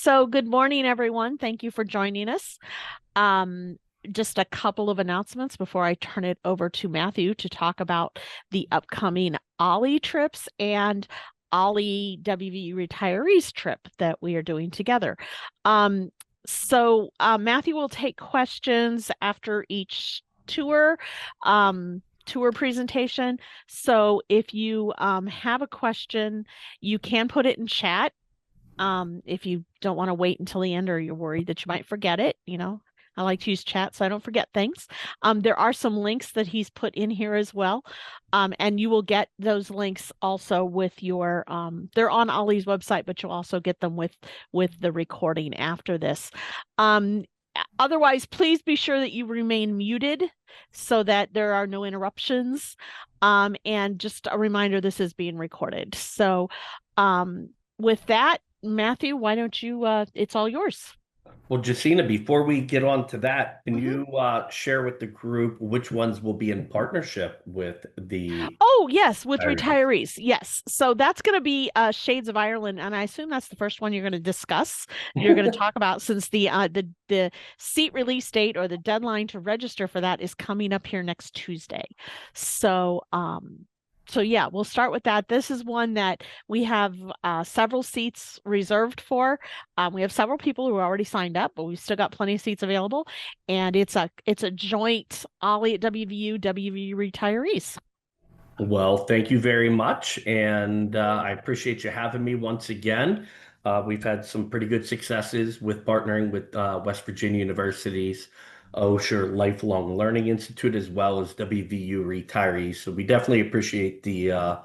So good morning, everyone. Thank you for joining us. Um, just a couple of announcements before I turn it over to Matthew to talk about the upcoming OLLI trips and OLLI WVU retirees trip that we are doing together. Matthew will take questions after each tour presentation. So if you have a question, you can put it in chat. If you don't want to wait until the end or you're worried that you might forget it, I like to use chat so I don't forget things. There are some links that he's put in here as well. And you will get those links also with your, they're on Ollie's website, but you'll also get them with the recording after this. Otherwise, please be sure that you remain muted so that there are no interruptions. And just a reminder, this is being recorded. So with that, Matthew, why don't you, it's all yours. Well, Jacina, before we get on to that, can you share with the group which ones will be in partnership with the... Oh, yes, with retirees. Yes. So that's going to be Shades of Ireland. And I assume that's the first one you're going to discuss. You're going to talk about, since the seat release date or the deadline to register for that is coming up here next Tuesday. So yeah, we'll start with that. This is one that we have several seats reserved for. We have several people who are already signed up, but we've still got plenty of seats available. And it's a joint OLLI at WVU retirees. Well, thank you very much. And I appreciate you having me once again. We've had some pretty good successes with partnering with West Virginia University's Osher Lifelong Learning Institute, as well as WVU retirees. So we definitely appreciate the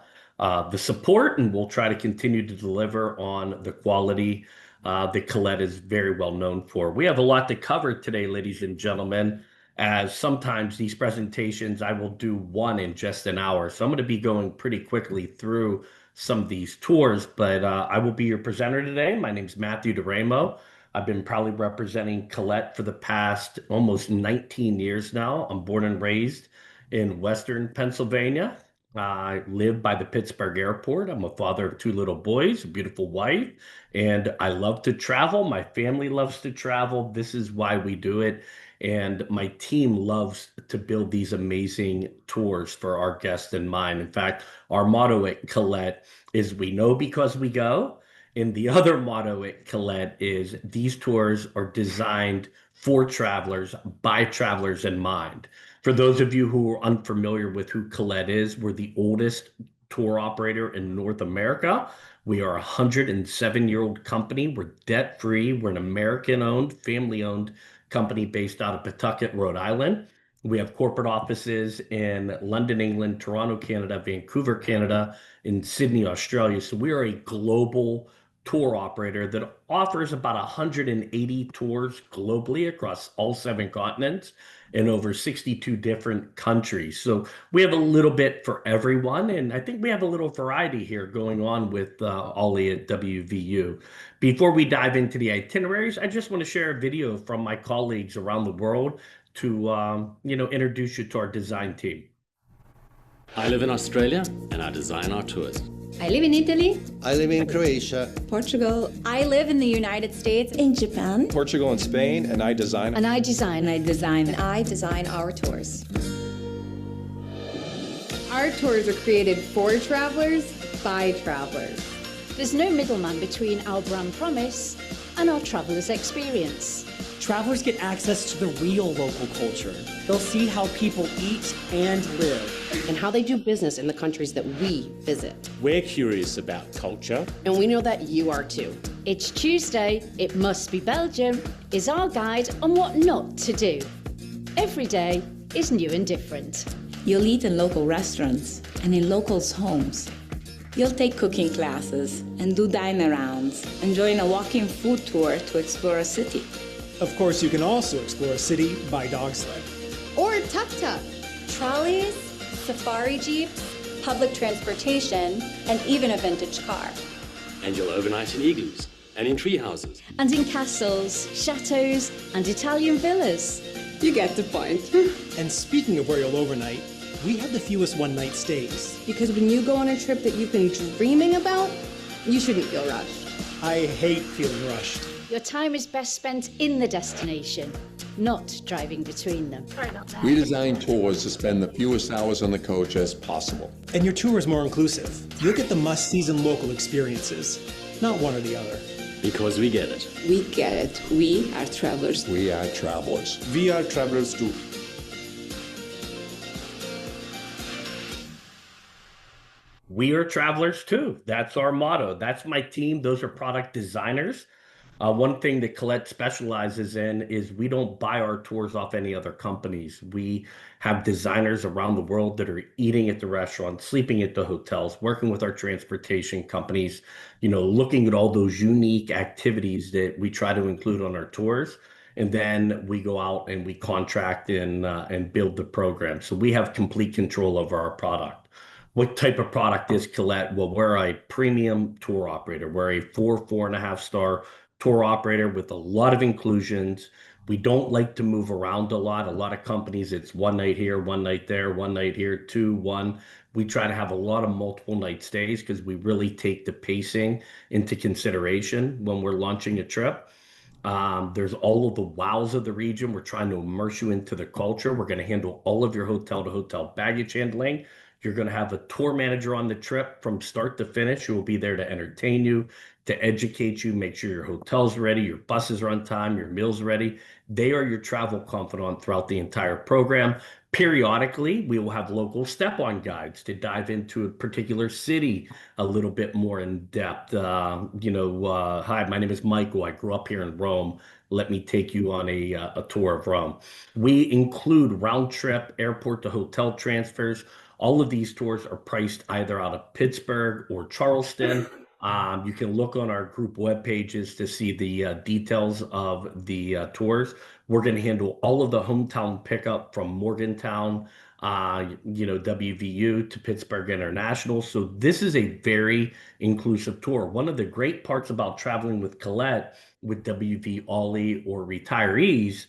support, and we'll try to continue to deliver on the quality that Collette is very well known for. We have a lot to cover today, ladies and gentlemen, as sometimes these presentations, I will do one in just an hour. So I'm going to be going pretty quickly through some of these tours, but I will be your presenter today. My name is Matthew DeRamo. I've been proudly representing Collette for the past almost 19 years now. I'm born and raised in Western Pennsylvania. I live by the Pittsburgh airport. I'm a father of two little boys, a beautiful wife, and I love to travel. My family loves to travel. This is why we do it. And my team loves to build these amazing tours for our guests in mind. In fact, our motto at Collette is "We know because we go." And the other motto at Collette is "These tours are designed for travelers by travelers in mind." For those of you who are unfamiliar with who Collette is, we're the oldest tour operator in North America. We are a 107-year-old company. We're debt-free. We're an American-owned, family-owned company based out of Pawtucket, Rhode Island. We have corporate offices in London, England, Toronto, Canada, Vancouver, Canada, and Sydney, Australia. So we are a global tour operator that offers about 180 tours globally across all 7 continents in over 62 different countries. So we have a little bit for everyone, and I think we have a little variety here going on with OLLI at WVU. Before we dive into the itineraries, I just want to share a video from my colleagues around the world to introduce you to our design team. I live in Australia and I design our tours. I live in Italy. I live in Croatia. Portugal. I live in the United States. In Japan. Portugal and Spain, and I design. And I design. And I design our tours. Our tours are created for travelers, by travelers. There's no middleman between our brand promise and our travelers' experience. Travelers get access to the real local culture. They'll see how people eat and live. And how they do business in the countries that we visit. We're curious about culture. And we know that you are too. It's Tuesday, it must be Belgium, is our guide on what not to do. Every day is new and different. You'll eat in local restaurants and in locals' homes. You'll take cooking classes and do dine-arounds and join a walking food tour to explore a city. Of course, you can also explore a city by dog sled. Or tuk-tuk. Trolleys, safari jeeps, public transportation, and even a vintage car. And you'll overnight in igloos and in tree houses. And in castles, chateaux, and Italian villas. You get the point. And speaking of where you'll overnight, we have the fewest one-night stays. Because when you go on a trip that you've been dreaming about, you shouldn't feel rushed. I hate feeling rushed. Your time is best spent in the destination, not driving between them. We design tours to spend the fewest hours on the coach as possible. And your tour is more inclusive. You'll get the must-sees and local experiences, not one or the other. Because we get it. We get it. We are travelers. We are travelers. We are travelers too. We are travelers too. That's our motto. That's my team. Those are product designers. One thing that Collette specializes in is we don't buy our tours off any other companies. We have designers around the world that are eating at the restaurants, sleeping at the hotels, working with our transportation companies, looking at all those unique activities that we try to include on our tours. And then we go out and we contract and build the program. So we have complete control over our product. What type of product is Collette? Well, we're a premium tour operator. We're a 4.5 star tour operator with a lot of inclusions. We don't like to move around a lot. A lot of companies, it's one night here, one night there, one night here, two, one. We try to have a lot of multiple night stays because we really take the pacing into consideration when we're launching a trip. There's all of the wows of the region. We're trying to immerse you into the culture. We're going to handle all of your hotel to hotel baggage handling. You're going to have a tour manager on the trip from start to finish who will be there to entertain you, to educate you, make sure your hotel's ready, your buses are on time, your meals ready. They are your travel confidant throughout the entire program. Periodically, we will have local step-on guides to dive into a particular city a little bit more in depth. Hi, my name is Michael. I grew up here in Rome. Let me take you on a tour of Rome. We include round trip airport to hotel transfers. All of these tours are priced either out of Pittsburgh or Charleston. You can look on our group web pages to see the details of the tours. We're going to handle all of the hometown pickup from Morgantown, WVU to Pittsburgh International. So this is a very inclusive tour. One of the great parts about traveling with Collette, with WV OLLI or retirees,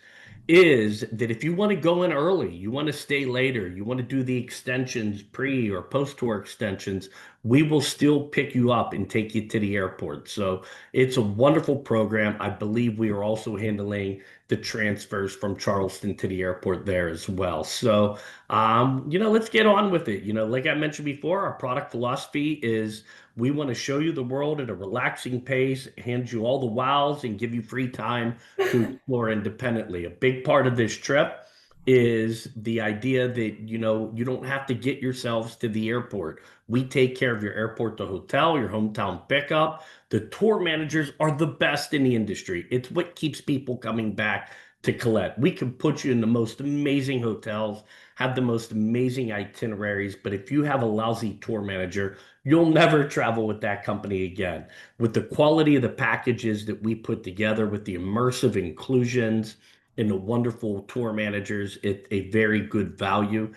is that if you want to go in early, you want to stay later, you want to do the extensions, pre or post-tour extensions, we will still pick you up and take you to the airport. So it's a wonderful program. I believe we are also handling the transfers from Charleston to the airport there as well. So, let's get on with it. Like I mentioned before, our product philosophy is we want to show you the world at a relaxing pace, hand you all the wows, and give you free time to explore independently. A big part of this trip is the idea that, you don't have to get yourselves to the airport. We take care of your airport to hotel, your hometown pickup. The tour managers are the best in the industry. It's what keeps people coming back to Collette. We can put you in the most amazing hotels, have the most amazing itineraries, but if you have a lousy tour manager, you'll never travel with that company again. With the quality of the packages that we put together, with the immersive inclusions and the wonderful tour managers, it's a very good value.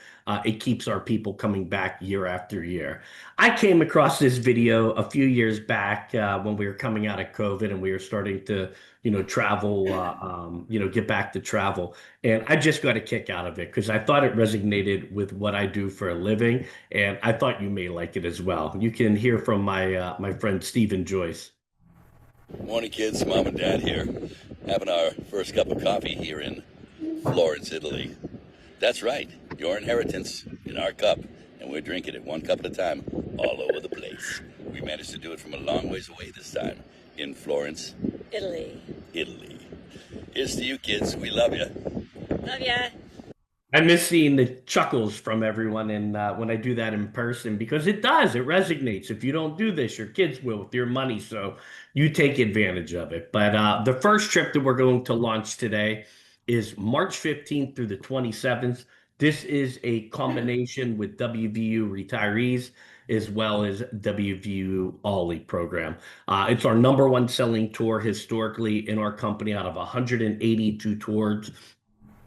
It keeps our people coming back year after year. I came across this video a few years back when we were coming out of COVID and we were starting to, travel, get back to travel. And I just got a kick out of it because I thought it resonated with what I do for a living. And I thought you may like it as well. You can hear from my friend, Stephen Joyce. Morning, kids. Mom and Dad here, having our first cup of coffee here in Florence, Italy. That's right, your inheritance in our cup, and we're drinking it one cup at a time all over the place. We managed to do it from a long ways away this time, in Florence, Italy. Here's to you, kids. We love you. Love ya. I miss seeing the chuckles from everyone and when I do that in person, because it resonates. If you don't do this, your kids will with your money, so you take advantage of it. But the first trip that we're going to launch today is March 15th through the 27th. This is a combination with WVU retirees as well as WVU OLLI program. It's our #1 selling tour historically in our company. Out of 182 tours,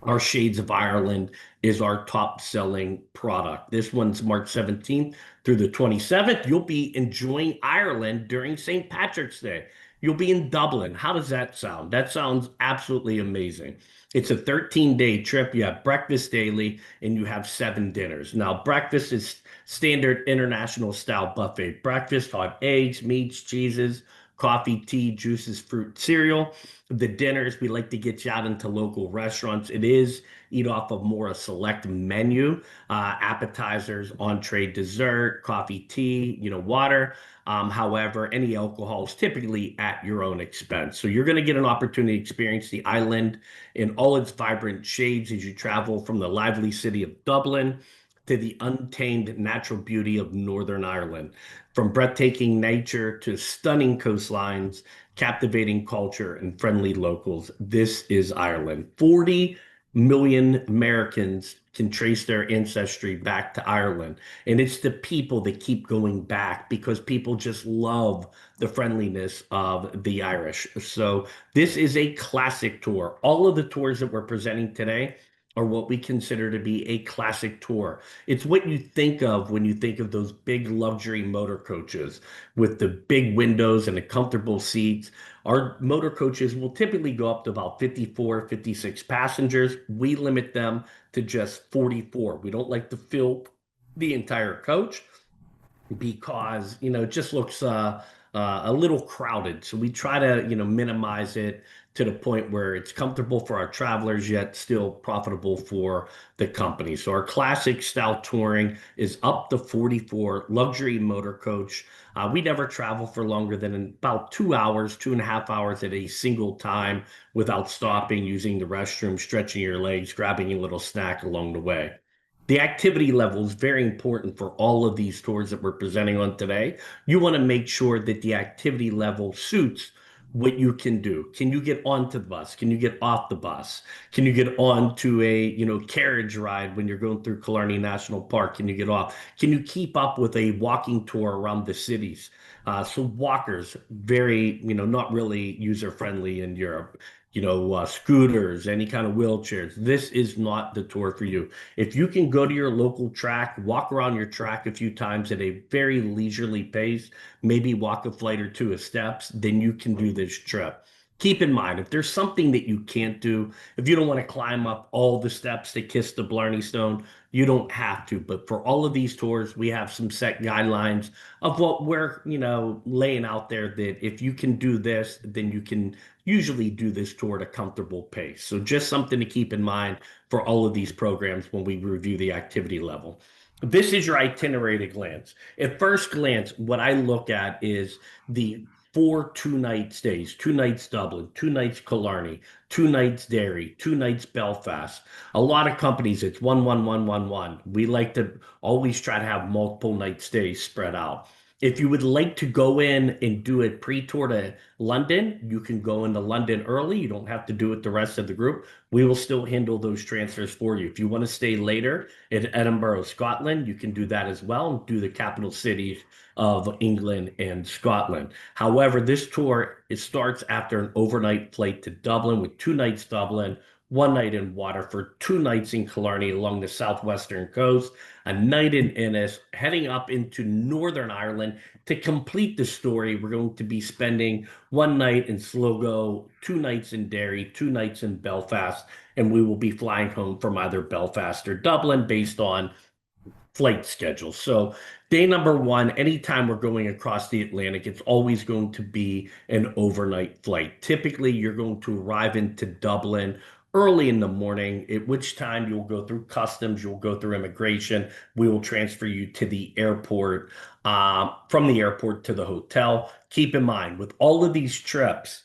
our Shades of Ireland is our top selling product. This one's March 17th through the 27th. You'll be enjoying Ireland during St. Patrick's Day. You'll be in Dublin. How does that sound? That sounds absolutely amazing. It's a 13-day trip. You have breakfast daily and you have 7 dinners. Now, breakfast is standard international style buffet breakfast, hot eggs, meats, cheeses, coffee, tea, juices, fruit, cereal. The dinners, we like to get you out into local restaurants. It is eat off of more a select menu, appetizers, entree, dessert, coffee, tea, water. However, any alcohol is typically at your own expense. So you're going to get an opportunity to experience the island in all its vibrant shades as you travel from the lively city of Dublin to the untamed natural beauty of Northern Ireland. From breathtaking nature to stunning coastlines, captivating culture, and friendly locals, this is Ireland. 40 million Americans can trace their ancestry back to Ireland. And it's the people that keep going back because people just love the friendliness of the Irish. So this is a classic tour. All of the tours that we're presenting today are what we consider to be a classic tour. It's what you think of when you think of those big luxury motor coaches with the big windows and the comfortable seats. Our motor coaches will typically go up to about 54, 56 passengers. We limit them to just 44. We don't like to fill the entire coach because it just looks a little crowded. So we try to minimize it to the point where it's comfortable for our travelers yet still profitable for the company. So our classic style touring is up to 44 luxury motor coach. We never travel for longer than about 2 hours, 2.5 hours at a single time without stopping, using the restroom, stretching your legs, grabbing a little snack along the way. The activity level is very important for all of these tours that we're presenting on today. You want to make sure that the activity level suits what you can do. Can you get onto the bus? Can you get off the bus? Can you get onto a, carriage ride when you're going through Killarney National Park? Can you get off? Can you keep up with a walking tour around the cities? So walkers, very, not really user friendly in Europe. Scooters, any kind of wheelchairs. This is not the tour for you. If you can go to your local track, walk around your track a few times at a very leisurely pace, maybe walk a flight or two of steps, then you can do this trip. Keep in mind, if there's something that you can't do, if you don't want to climb up all the steps to kiss the Blarney Stone, you don't have to. But for all of these tours, we have some set guidelines of what we're, laying out there that if you can do this, then you can usually do this tour at a comfortable pace. So just something to keep in mind for all of these programs when we review the activity level. This is your itinerary at a glance. At first glance, what I look at is the 4 2-night stays, 2 nights Dublin, 2 nights Killarney, 2 nights Derry, 2 nights Belfast. A lot of companies, it's 1, 1, 1, 1, 1. We like to always try to have multiple night stays spread out. If you would like to go in and do a pre-tour to London, you can go into London early. You don't have to do it the rest of the group. We will still handle those transfers for you. If you want to stay later in Edinburgh, Scotland, you can do that as well and do the capital cities of England and Scotland. However, this tour, it starts after an overnight flight to Dublin with 2 nights Dublin, 1 night in Waterford, 2 nights in Killarney along the southwestern coast, a night in Ennis, heading up into Northern Ireland. To complete the story, we're going to be spending 1 night in Sligo, 2 nights in Derry, 2 nights in Belfast, and we will be flying home from either Belfast or Dublin based on flight schedule. So day number one, anytime we're going across the Atlantic, it's always going to be an overnight flight. Typically, you're going to arrive into Dublin early in the morning, at which time you'll go through customs, you'll go through immigration. We will transfer you to the airport, from the airport to the hotel. Keep in mind, with all of these trips,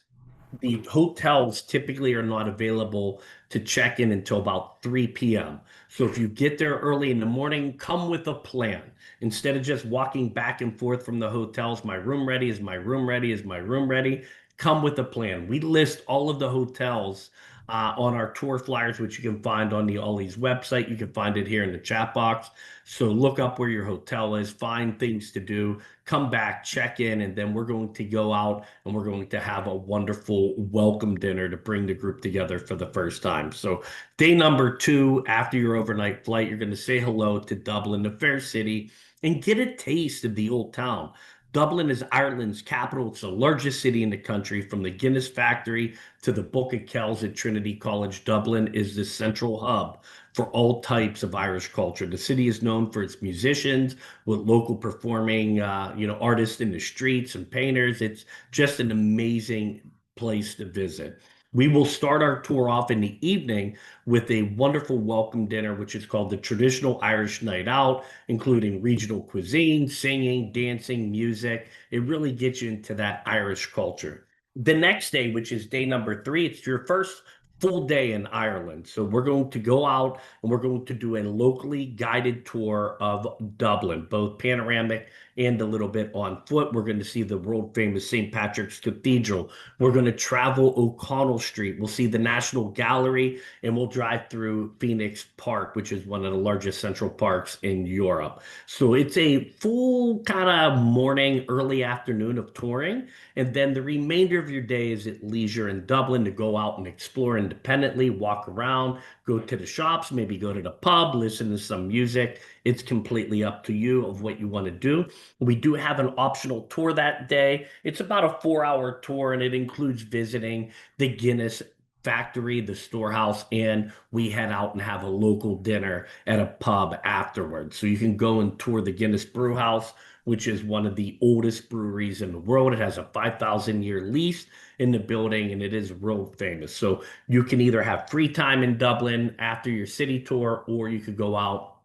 the hotels typically are not available to check in until about 3 p.m. So if you get there early in the morning, come with a plan. Instead of just walking back and forth from the hotels, my room ready, is my room ready, is my room ready? Come with a plan. We list all of the hotels on our tour flyers, which you can find on the OLLI's website. You can find it here in the chat box. So look up where your hotel is, find things to do, come back, check in, and then we're going to go out and we're going to have a wonderful welcome dinner to bring the group together for the first time. So day number 2, after your overnight flight, you're going to say hello to Dublin, the fair city, and get a taste of the old town. Dublin is Ireland's capital. It's the largest city in the country, from the Guinness factory to the Book of Kells at Trinity College. Dublin is the central hub for all types of Irish culture. The city is known for its musicians, with local performing, artists in the streets and painters. It's just an amazing place to visit. We will start our tour off in the evening with a wonderful welcome dinner, which is called the Traditional Irish Night Out, including regional cuisine, singing, dancing, music. It really gets you into that Irish culture. The next day, which is day number 3, it's your first full day in Ireland. So we're going to go out and we're going to do a locally guided tour of Dublin, both panoramic and a little bit on foot. We're going to see the world famous St. Patrick's Cathedral. We're going to travel O'Connell Street. We'll see the National Gallery, and we'll drive through Phoenix Park, which is one of the largest central parks in Europe. So it's a full kind of morning, early afternoon of touring. And then the remainder of your day is at leisure in Dublin to go out and explore independently, walk around, go to the shops, maybe go to the pub, listen to some music. It's completely up to you of what you want to do. We do have an optional tour that day. It's about a 4-hour tour, and it includes visiting the Guinness factory, the storehouse, and we head out and have a local dinner at a pub afterwards. So you can go and tour the Guinness Brew House, which is one of the oldest breweries in the world. It has a 5,000-year lease in the building, and it is world famous. So you can either have free time in Dublin after your city tour, or you could go out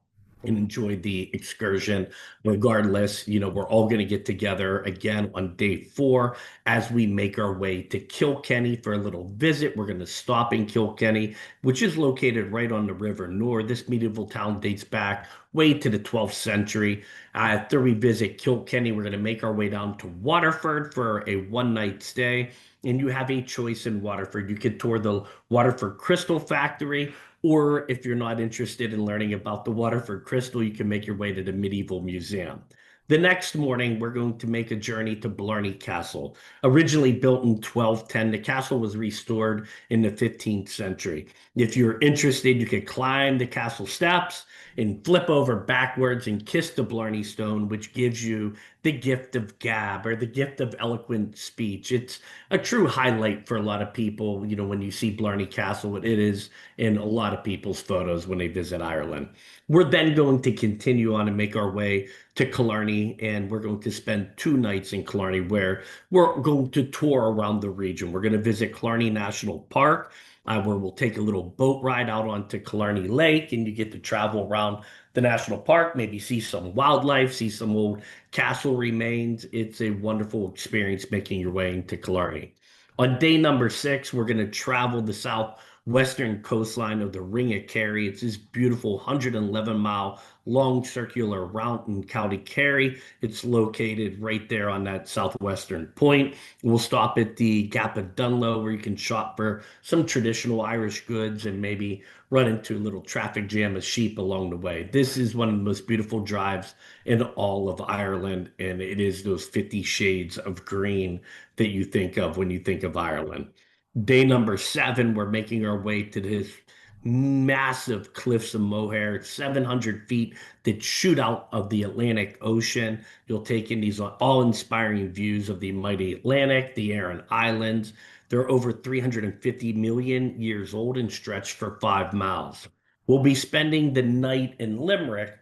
and enjoy the excursion. Regardless, we're all going to get together again on day 4 as we make our way to Kilkenny for a little visit. We're going to stop in Kilkenny, which is located right on the River Nore. This medieval town dates back way to the 12th century. After we visit Kilkenny, we're going to make our way down to Waterford for a one-night stay. And you have a choice in Waterford. You could tour the Waterford Crystal Factory, or if you're not interested in learning about the Waterford Crystal, you can make your way to the Medieval Museum. The next morning, we're going to make a journey to Blarney Castle. Originally built in 1210, the castle was restored in the 15th century. If you're interested, you can climb the castle steps and flip over backwards and kiss the Blarney Stone, which gives you the gift of gab, or the gift of eloquent speech. It's a true highlight for a lot of people. When you see Blarney Castle, it is in a lot of people's photos when they visit Ireland. We're then going to continue on and make our way to Killarney, and we're going to spend 2 nights in Killarney, where we're going to tour around the region. We're going to visit Killarney National Park, where we'll take a little boat ride out onto Killarney Lake, and you get to travel around the national park, maybe see some wildlife, see some old castle remains. It's a wonderful experience making your way into Killarney. On day number 6, we're going to travel the southwestern coastline of the Ring of Kerry. It's this beautiful 111-mile long circular route in County Kerry. It's located right there on that southwestern point. We'll stop at the Gap of Dunlow, where you can shop for some traditional Irish goods and maybe run into a little traffic jam of sheep along the way. This is one of the most beautiful drives in all of Ireland, and it is those 50 shades of green that you think of when you think of Ireland. Day number 7, we're making our way to this massive cliffs of Moher, 700 feet that shoot out of the Atlantic Ocean. You'll take in these awe-inspiring views of the mighty Atlantic, the Aran Islands. They're over 350 million years old and stretch for 5 miles. We'll be spending the night in Limerick.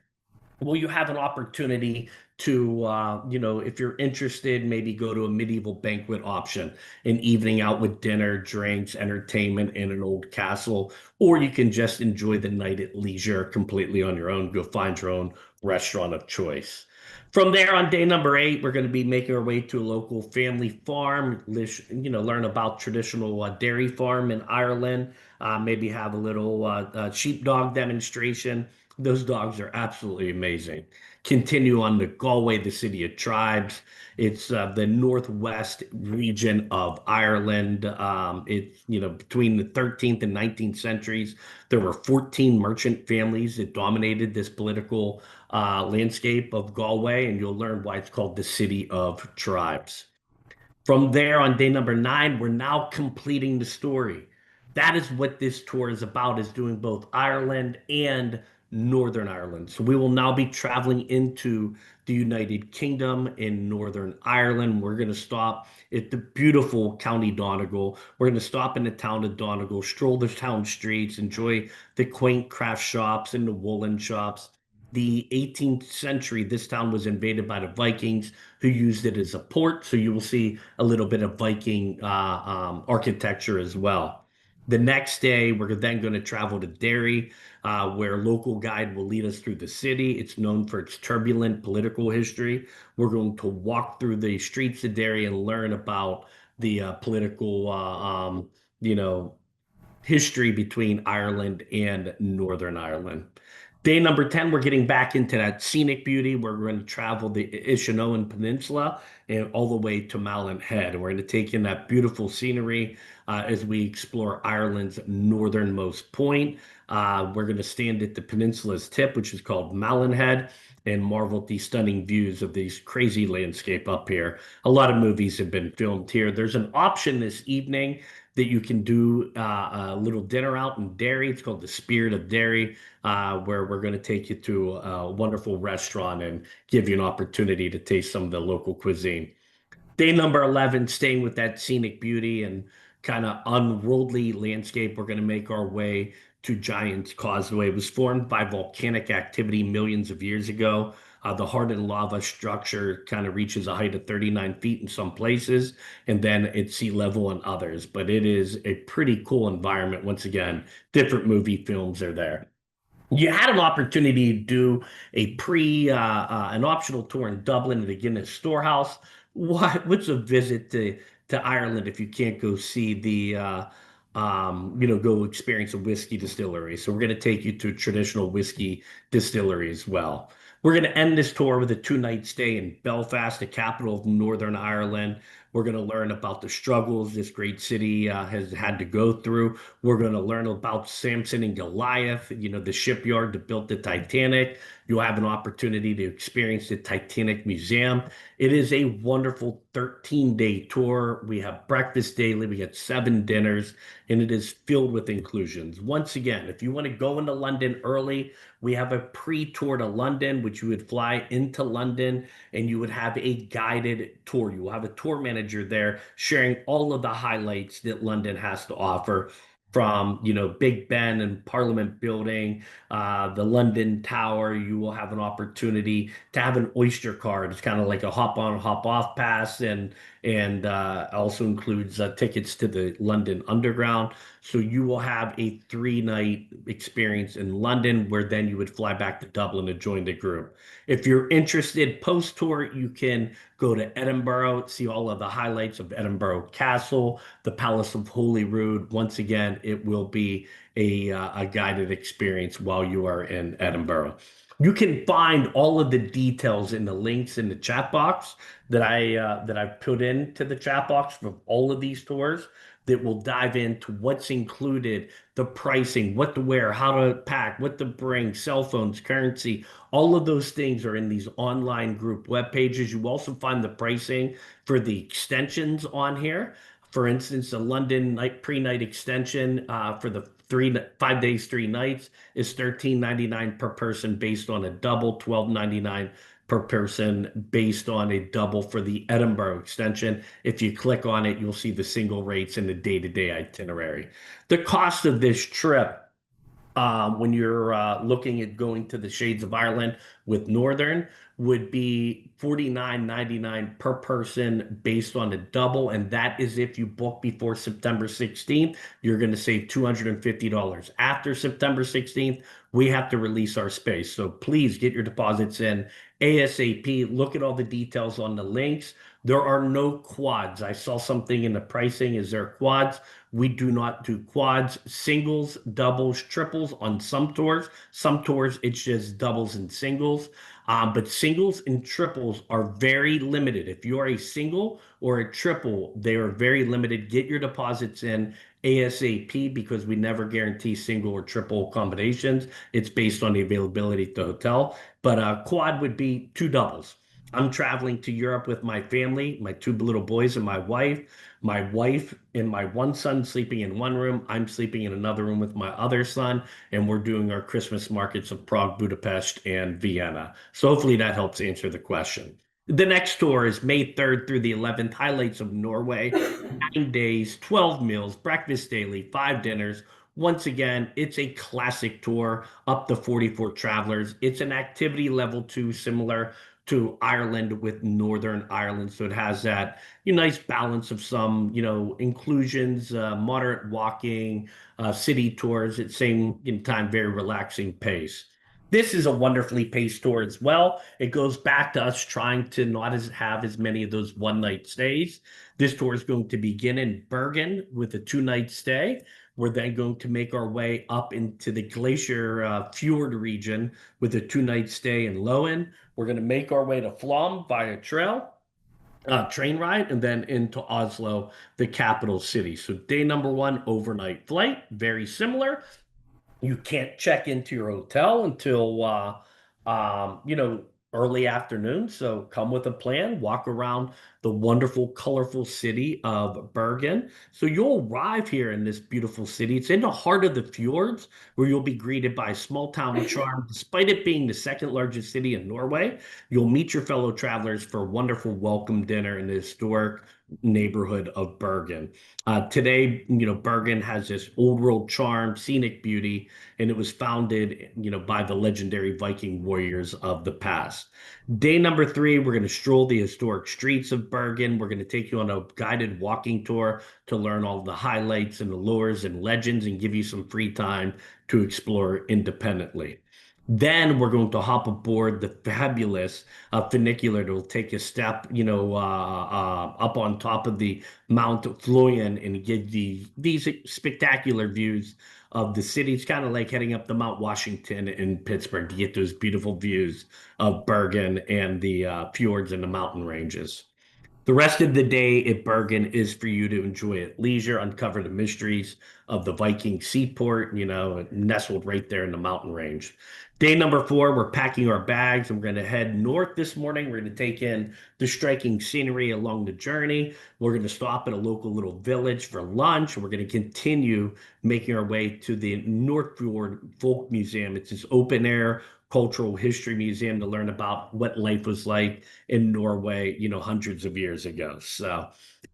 Well, you have an opportunity to, if you're interested, maybe go to a medieval banquet option, an evening out with dinner, drinks, entertainment in an old castle, or you can just enjoy the night at leisure completely on your own. Go find your own restaurant of choice. From there, on day number 8, we're going to be making our way to a local family farm, learn about traditional dairy farm in Ireland, maybe have a little sheepdog demonstration. Those dogs are absolutely amazing. Continue on to Galway, the city of tribes. It's the northwest region of Ireland. It's, between the 13th and 19th centuries, there were 14 merchant families that dominated this political landscape of Galway, and you'll learn why it's called the city of tribes. From there, on day number 9, we're now completing the story. That is what this tour is about, is doing both Ireland and Northern Ireland. So we will now be traveling into the United Kingdom in Northern Ireland. We're going to stop at the beautiful County Donegal. We're going to stop in the town of Donegal, stroll the town streets, enjoy the quaint craft shops and the woolen shops. The 18th century, this town was invaded by the Vikings, who used it as a port. So you will see a little bit of Viking architecture as well. The next day, we're then going to travel to Derry, where a local guide will lead us through the city. It's known for its turbulent political history. We're going to walk through the streets of Derry and learn about the political, you know, history between Ireland and Northern Ireland. Day number 10, we're getting back into that scenic beauty. We're going to travel the Ishinoan Peninsula and all the way to Malin Head. We're going to take in that beautiful scenery as we explore Ireland's northernmost point. We're going to stand at the peninsula's tip, which is called Malin Head, and marvel at these stunning views of these crazy landscape up here. A lot of movies have been filmed here. There's an option this evening that you can do a little dinner out in Derry. It's called the Spirit of Derry, where we're going to take you to a wonderful restaurant and give you an opportunity to taste some of the local cuisine. Day number 11, staying with that scenic beauty and kind of unworldly landscape, we're going to make our way to Giant's Causeway. It was formed by volcanic activity millions of years ago. The hardened lava structure kind of reaches a height of 39 feet in some places, and then it's sea level in others. But it is a pretty cool environment. Once again, different movie films are there. You had an opportunity to do an optional tour in Dublin at the Guinness Storehouse. What's a visit to Ireland if you can't go see go experience a whiskey distillery? So we're going to take you to a traditional whiskey distillery as well. We're going to end this tour with a 2-night stay in Belfast, the capital of Northern Ireland. We're going to learn about the struggles this great city has had to go through. We're going to learn about Samson and Goliath, the shipyard that built the Titanic. You'll have an opportunity to experience the Titanic Museum. It is a wonderful 13-day tour. We have breakfast daily. We get 7 dinners, and it is filled with inclusions. Once again, if you want to go into London early, we have a pre-tour to London, which you would fly into London and you would have a guided tour. You will have a tour manager there sharing all of the highlights that London has to offer, from Big Ben and Parliament Building, the London Tower. You will have an opportunity to have an Oyster card. It's kind of like a hop on, hop off pass, and also includes tickets to the London Underground. So you will have a 3-night experience in London, where then you would fly back to Dublin to join the group. If you're interested post-tour, you can go to Edinburgh, see all of the highlights of Edinburgh Castle, the Palace of Holyrood. Once again, it will be a guided experience while you are in Edinburgh. You can find all of the details in the links in the chat box that I've put into the chat box for all of these tours, that will dive into what's included, the pricing, what to wear, how to pack, what to bring, cell phones, currency. All of those things are in these online group web pages. You also find the pricing for the extensions on here. For instance, the London pre-night extension for the 5 days, 3 nights is $13.99 per person based on a double, $12.99 per person based on a double for the Edinburgh extension. If you click on it, you'll see the single rates and the day-to-day itinerary. The cost of this trip, when you're looking at going to the Shades of Ireland with Northern, would be $49.99 per person based on a double, and that is if you book before September 16th. You're going to save $250. After September 16th, we have to release our space. So please get your deposits in ASAP. Look at all the details on the links. There are no quads. I saw something in the pricing. Is there quads? We do not do quads, singles, doubles, triples on some tours. Some tours, it's just doubles and singles. But singles and triples are very limited. If you are a single or a triple, they are very limited. Get your deposits in ASAP, because we never guarantee single or triple combinations. It's based on the availability at the hotel. But a quad would be 2 doubles. I'm traveling to Europe with my family, my 2 little boys and my wife. My wife and my one son sleeping in one room. I'm sleeping in another room with my other son, and we're doing our Christmas markets of Prague, Budapest, and Vienna. So hopefully that helps answer the question. The next tour is May 3rd through the 11th, highlights of Norway, 9 days, 12 meals, breakfast daily, 5 dinners. Once again, it's a classic tour, up to 44 travelers. It's an activity level 2, similar to Ireland with Northern Ireland. So it has that nice balance of some, inclusions, moderate walking, city tours at the same time, very relaxing pace. This is a wonderfully paced tour as well. It goes back to us trying to not have as many of those one-night stays. This tour is going to begin in Bergen with a 2-night stay. We're then going to make our way up into the Glacier Fjord region with a 2-night stay in Loen. We're going to make our way to Flom via train ride, and then into Oslo, the capital city. So day number 1, overnight flight, very similar. You can't check into your hotel until early afternoon. So come with a plan, walk around the wonderful, colorful city of Bergen. So you'll arrive here in this beautiful city. It's in the heart of the fjords, where you'll be greeted by small town charm. Despite it being the second largest city in Norway, you'll meet your fellow travelers for a wonderful welcome dinner in the historic neighborhood of Bergen. Today, Bergen has this old world charm, scenic beauty, and it was founded, by the legendary Viking warriors of the past. Day number 3, we're going to stroll the historic streets of Bergen. We're going to take you on a guided walking tour to learn all the highlights and allures and legends and give you some free time to explore independently. Then we're going to hop aboard the fabulous funicular that will take a step, up on top of the Mount Floyen and give these spectacular views of the city. It's kind of like heading up the Mount Washington in Pittsburgh to get those beautiful views of Bergen and the fjords and the mountain ranges. The rest of the day at Bergen is for you to enjoy at leisure, uncover the mysteries of the Viking seaport, nestled right there in the mountain range. Day number 4, we're packing our bags and we're going to head north this morning. We're going to take in the striking scenery along the journey. We're going to stop at a local little village for lunch. We're going to continue making our way to the North Fjord Folk Museum. It's this open air cultural history museum to learn about what life was like in Norway, hundreds of years ago.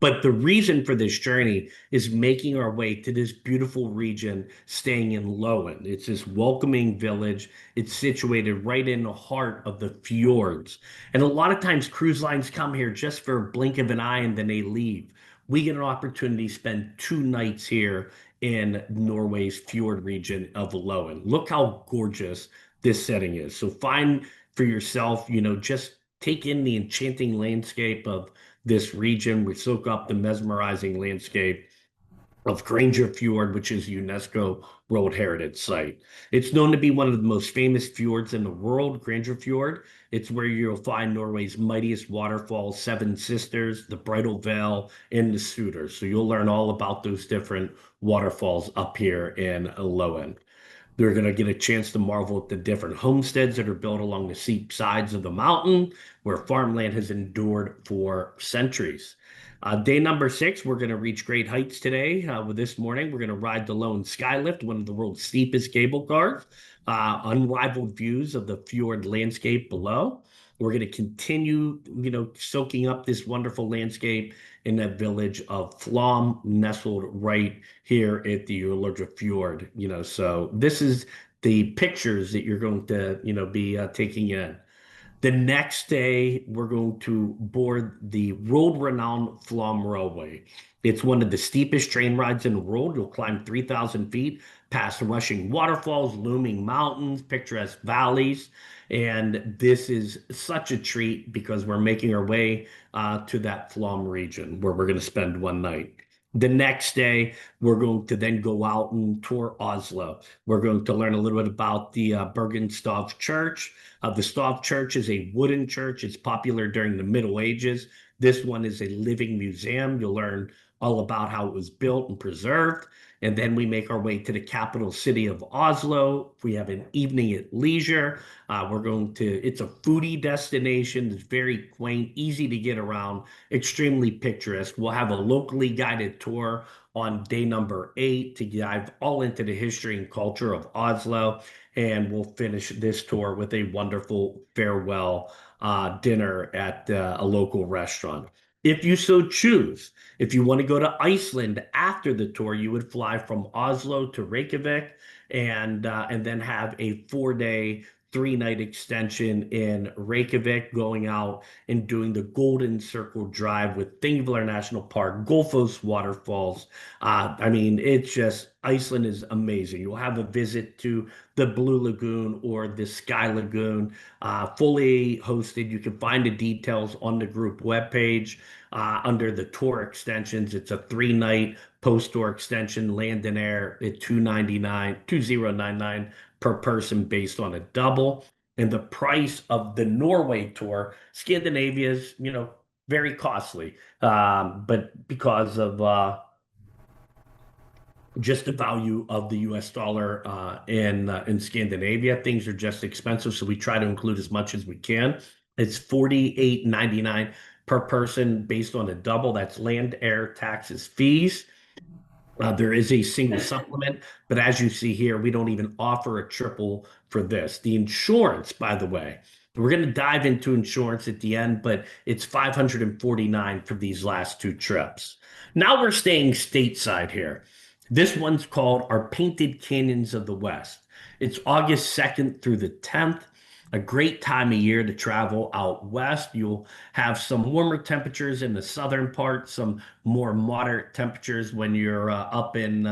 But the reason for this journey is making our way to this beautiful region, staying in Loen. It's this welcoming village. It's situated right in the heart of the fjords. And a lot of times cruise lines come here just for a blink of an eye and then they leave. We get an opportunity to spend 2 nights here in Norway's fjord region of Loen. Look how gorgeous this setting is. So find for yourself, just take in the enchanting landscape of this region. We soak up the mesmerizing landscape of Granger Fjord, which is a UNESCO World Heritage Site. It's known to be one of the most famous fjords in the world, Granger Fjord. It's where you'll find Norway's mightiest waterfalls, Seven Sisters, the Bridal Veil, and the Suder. So you'll learn all about those different waterfalls up here in Loen. They're going to get a chance to marvel at the different homesteads that are built along the steep sides of the mountain, where farmland has endured for centuries. Day number 6, we're going to reach great heights today. This morning, we're going to ride the Lone Skylift, one of the world's steepest cable cars, unrivaled views of the fjord landscape below. We're going to continue, soaking up this wonderful landscape in that village of Flom, nestled right here at the Ullerja Fjord. So this is the pictures that you're going to, be taking in. The next day, we're going to board the world-renowned Flom Railway. It's one of the steepest train rides in the world. You'll climb 3,000 feet past rushing waterfalls, looming mountains, picturesque valleys. And this is such a treat because we're making our way to that Flom region where we're going to spend 1 night. The next day, we're going to then go out and tour Oslo. We're going to learn a little bit about the Bergen Stav Church. The Stav Church is a wooden church. It's popular during the Middle Ages. This one is a living museum. You'll learn all about how it was built and preserved. And then we make our way to the capital city of Oslo. We have an evening at leisure. It's a foodie destination. It's very quaint, easy to get around, extremely picturesque. We'll have a locally guided tour on day number 8 to dive all into the history and culture of Oslo. And we'll finish this tour with a wonderful farewell dinner at a local restaurant. If you so choose, if you want to go to Iceland after the tour, you would fly from Oslo to Reykjavik and then have a 4-day, 3-night extension in Reykjavik, going out and doing the Golden Circle Drive with Thingvellir National Park, Gullfoss waterfalls. I mean, it's just Iceland is amazing. You'll have a visit to the Blue Lagoon or the Sky Lagoon, fully hosted. You can find the details on the group webpage under the tour extensions. It's a 3-night post-tour extension, land and air at $299 per person based on a double. And the price of the Norway tour, Scandinavia is, very costly, but because of just the value of the US dollar in Scandinavia, things are just expensive. So we try to include as much as we can. It's $48.99 per person based on a double. That's land, air, taxes, fees. There is a single supplement, but as you see here, we don't even offer a triple for this. The insurance, by the way, we're going to dive into insurance at the end, but it's $549 for these last 2 trips. Now we're staying stateside here. This one's called our Painted Canyons of the West. It's August 2nd through the 10th. A great time of year to travel out west. You'll have some warmer temperatures in the southern part, some more moderate temperatures when you're up in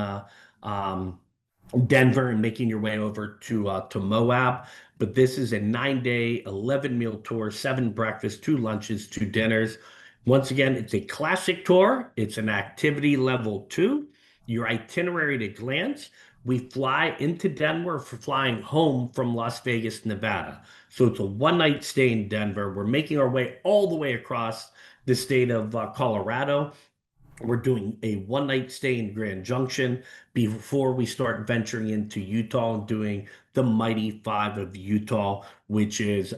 Denver and making your way over to Moab. But this is a 9-day, 11-meal tour, 7 breakfasts, 2 lunches, 2 dinners. Once again, it's a classic tour. It's an activity level 2. Your itinerary at a glance. We fly into Denver for flying home from Las Vegas, Nevada. So it's a 1-night stay in Denver. We're making our way all the way across the state of Colorado. We're doing a 1-night stay in Grand Junction before we start venturing into Utah and doing the Mighty 5 of Utah, which is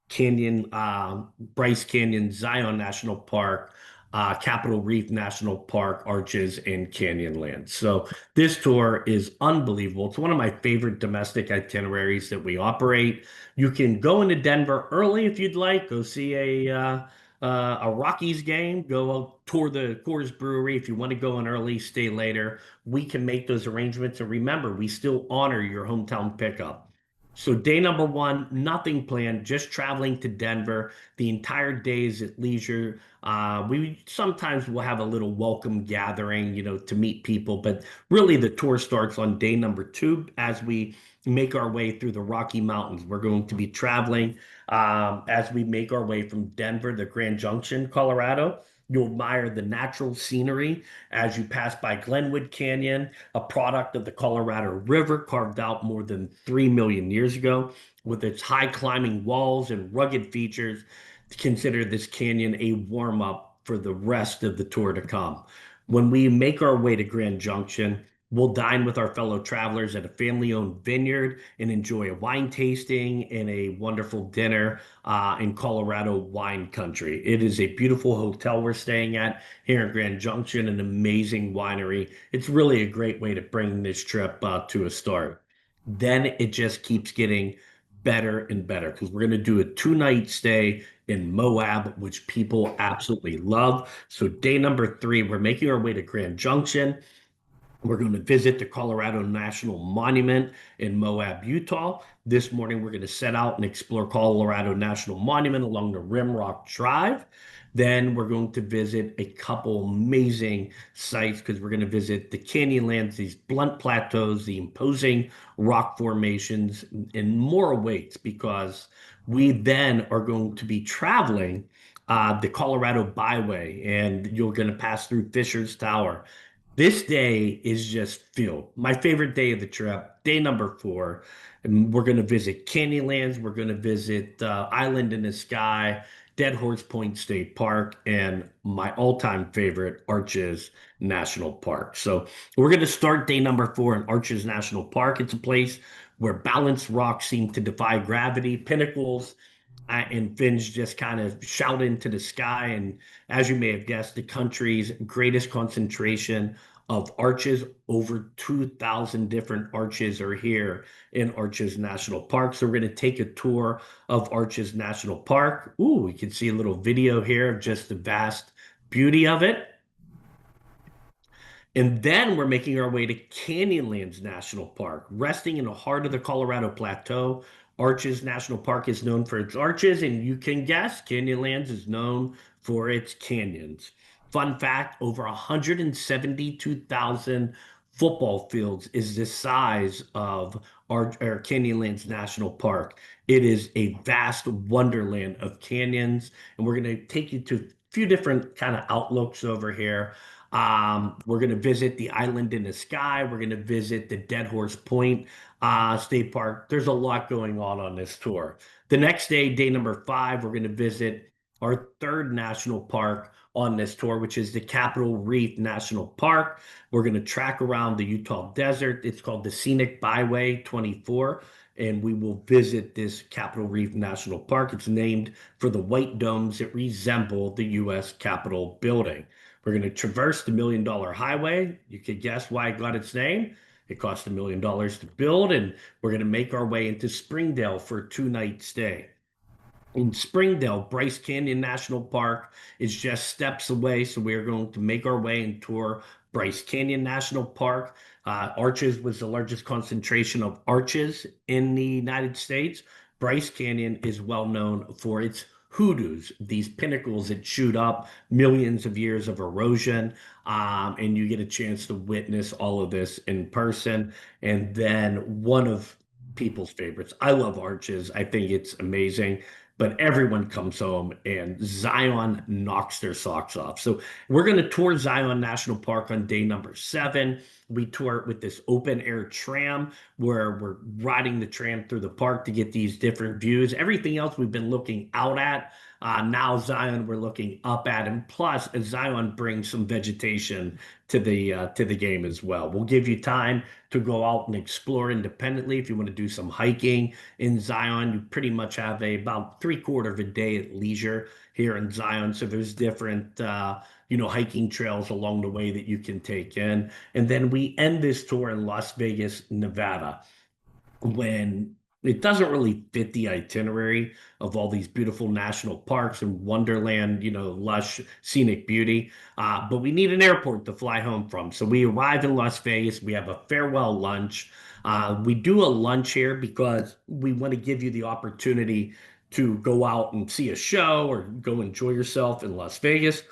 Bryce Canyon, Zion National Park, Capitol Reef National Park, Arches, and Canyonlands. So this tour is unbelievable. It's one of my favorite domestic itineraries that we operate. You can go into Denver early if you'd like. Go see a Rockies game. Go tour the Coors Brewery. If you want to go in early, stay later. We can make those arrangements. And remember, we still honor your hometown pickup. So day number 1, nothing planned, just traveling to Denver. The entire day is at leisure. We sometimes will have a little welcome gathering, to meet people, but really the tour starts on day number 2 as we make our way through the Rocky Mountains. We're going to be traveling as we make our way from Denver to Grand Junction, Colorado. You'll admire the natural scenery as you pass by Glenwood Canyon, a product of the Colorado River carved out more than 3 million years ago. With its high climbing walls and rugged features, consider this canyon a warm-up for the rest of the tour to come. When we make our way to Grand Junction, we'll dine with our fellow travelers at a family-owned vineyard and enjoy a wine tasting and a wonderful dinner in Colorado wine country. It is a beautiful hotel we're staying at here in Grand Junction, an amazing winery. It's really a great way to bring this trip to a start. Then it just keeps getting better and better because we're going to do a 2-night stay in Moab, which people absolutely love. So day number 3, we're making our way to Grand Junction. We're going to visit the Colorado National Monument in Moab, Utah. This morning, we're going to set out and explore Colorado National Monument along the Rimrock Drive. Then we're going to visit a couple amazing sites because we're going to visit the Canyonlands, these blunt plateaus, the imposing rock formations, and more awaits because we then are going to be traveling the Colorado Byway, and you're going to pass through Fisher's Tower. This day is just filled. My favorite day of the trip, day number 4. And we're going to visit Canyonlands. We're going to visit Island in the Sky, Dead Horse Point State Park, and my all-time favorite, Arches National Park. So we're going to start day number 4 in Arches National Park. It's a place where balanced rocks seem to defy gravity, pinnacles and fins just kind of shout into the sky. And as you may have guessed, the country's greatest concentration of arches, over 2,000 different arches are here in Arches National Park. So we're going to take a tour of Arches National Park. Ooh, we can see a little video here of just the vast beauty of it. And then we're making our way to Canyonlands National Park, resting in the heart of the Colorado Plateau. Arches National Park is known for its arches, and you can guess Canyonlands is known for its canyons. Fun fact, over 172,000 football fields is the size of our Canyonlands National Park. It is a vast wonderland of canyons, and we're going to take you to a few different kind of outlooks over here. We're going to visit the Island in the Sky. We're going to visit the Dead Horse Point State Park. There's a lot going on this tour. The next day, day number 5, we're going to visit our third national park on this tour, which is the Capitol Reef National Park. We're going to track around the Utah Desert. It's called the Scenic Byway 24, and we will visit this Capitol Reef National Park. It's named for the white domes that resemble the U.S. Capitol building. We're going to traverse the $1 Million Highway. You could guess why it got its name. It cost $1 million to build, and we're going to make our way into Springdale for a 2-night stay. In Springdale, Bryce Canyon National Park is just steps away, so we are going to make our way and tour Bryce Canyon National Park. Arches was the largest concentration of arches in the United States. Bryce Canyon is well known for its hoodoos, these pinnacles that shoot up, millions of years of erosion, and you get a chance to witness all of this in person. And then one of people's favorites, I love arches. I think it's amazing, but everyone comes home and Zion knocks their socks off. So we're going to tour Zion National Park on day number 7. We tour it with this open air tram where we're riding the tram through the park to get these different views. Everything else we've been looking out at. Now Zion we're looking up at, and plus Zion brings some vegetation to the game as well. We'll give you time to go out and explore independently. If you want to do some hiking in Zion, you pretty much have about 3/4 of a day at leisure here in Zion. So there's different hiking trails along the way that you can take in. And then we end this tour in Las Vegas, Nevada, when it doesn't really fit the itinerary of all these beautiful national parks and wonderland, lush scenic beauty. But we need an airport to fly home from. So we arrive in Las Vegas. We have a farewell lunch. We do a lunch here because we want to give you the opportunity to go out and see a show or go enjoy yourself in Las Vegas.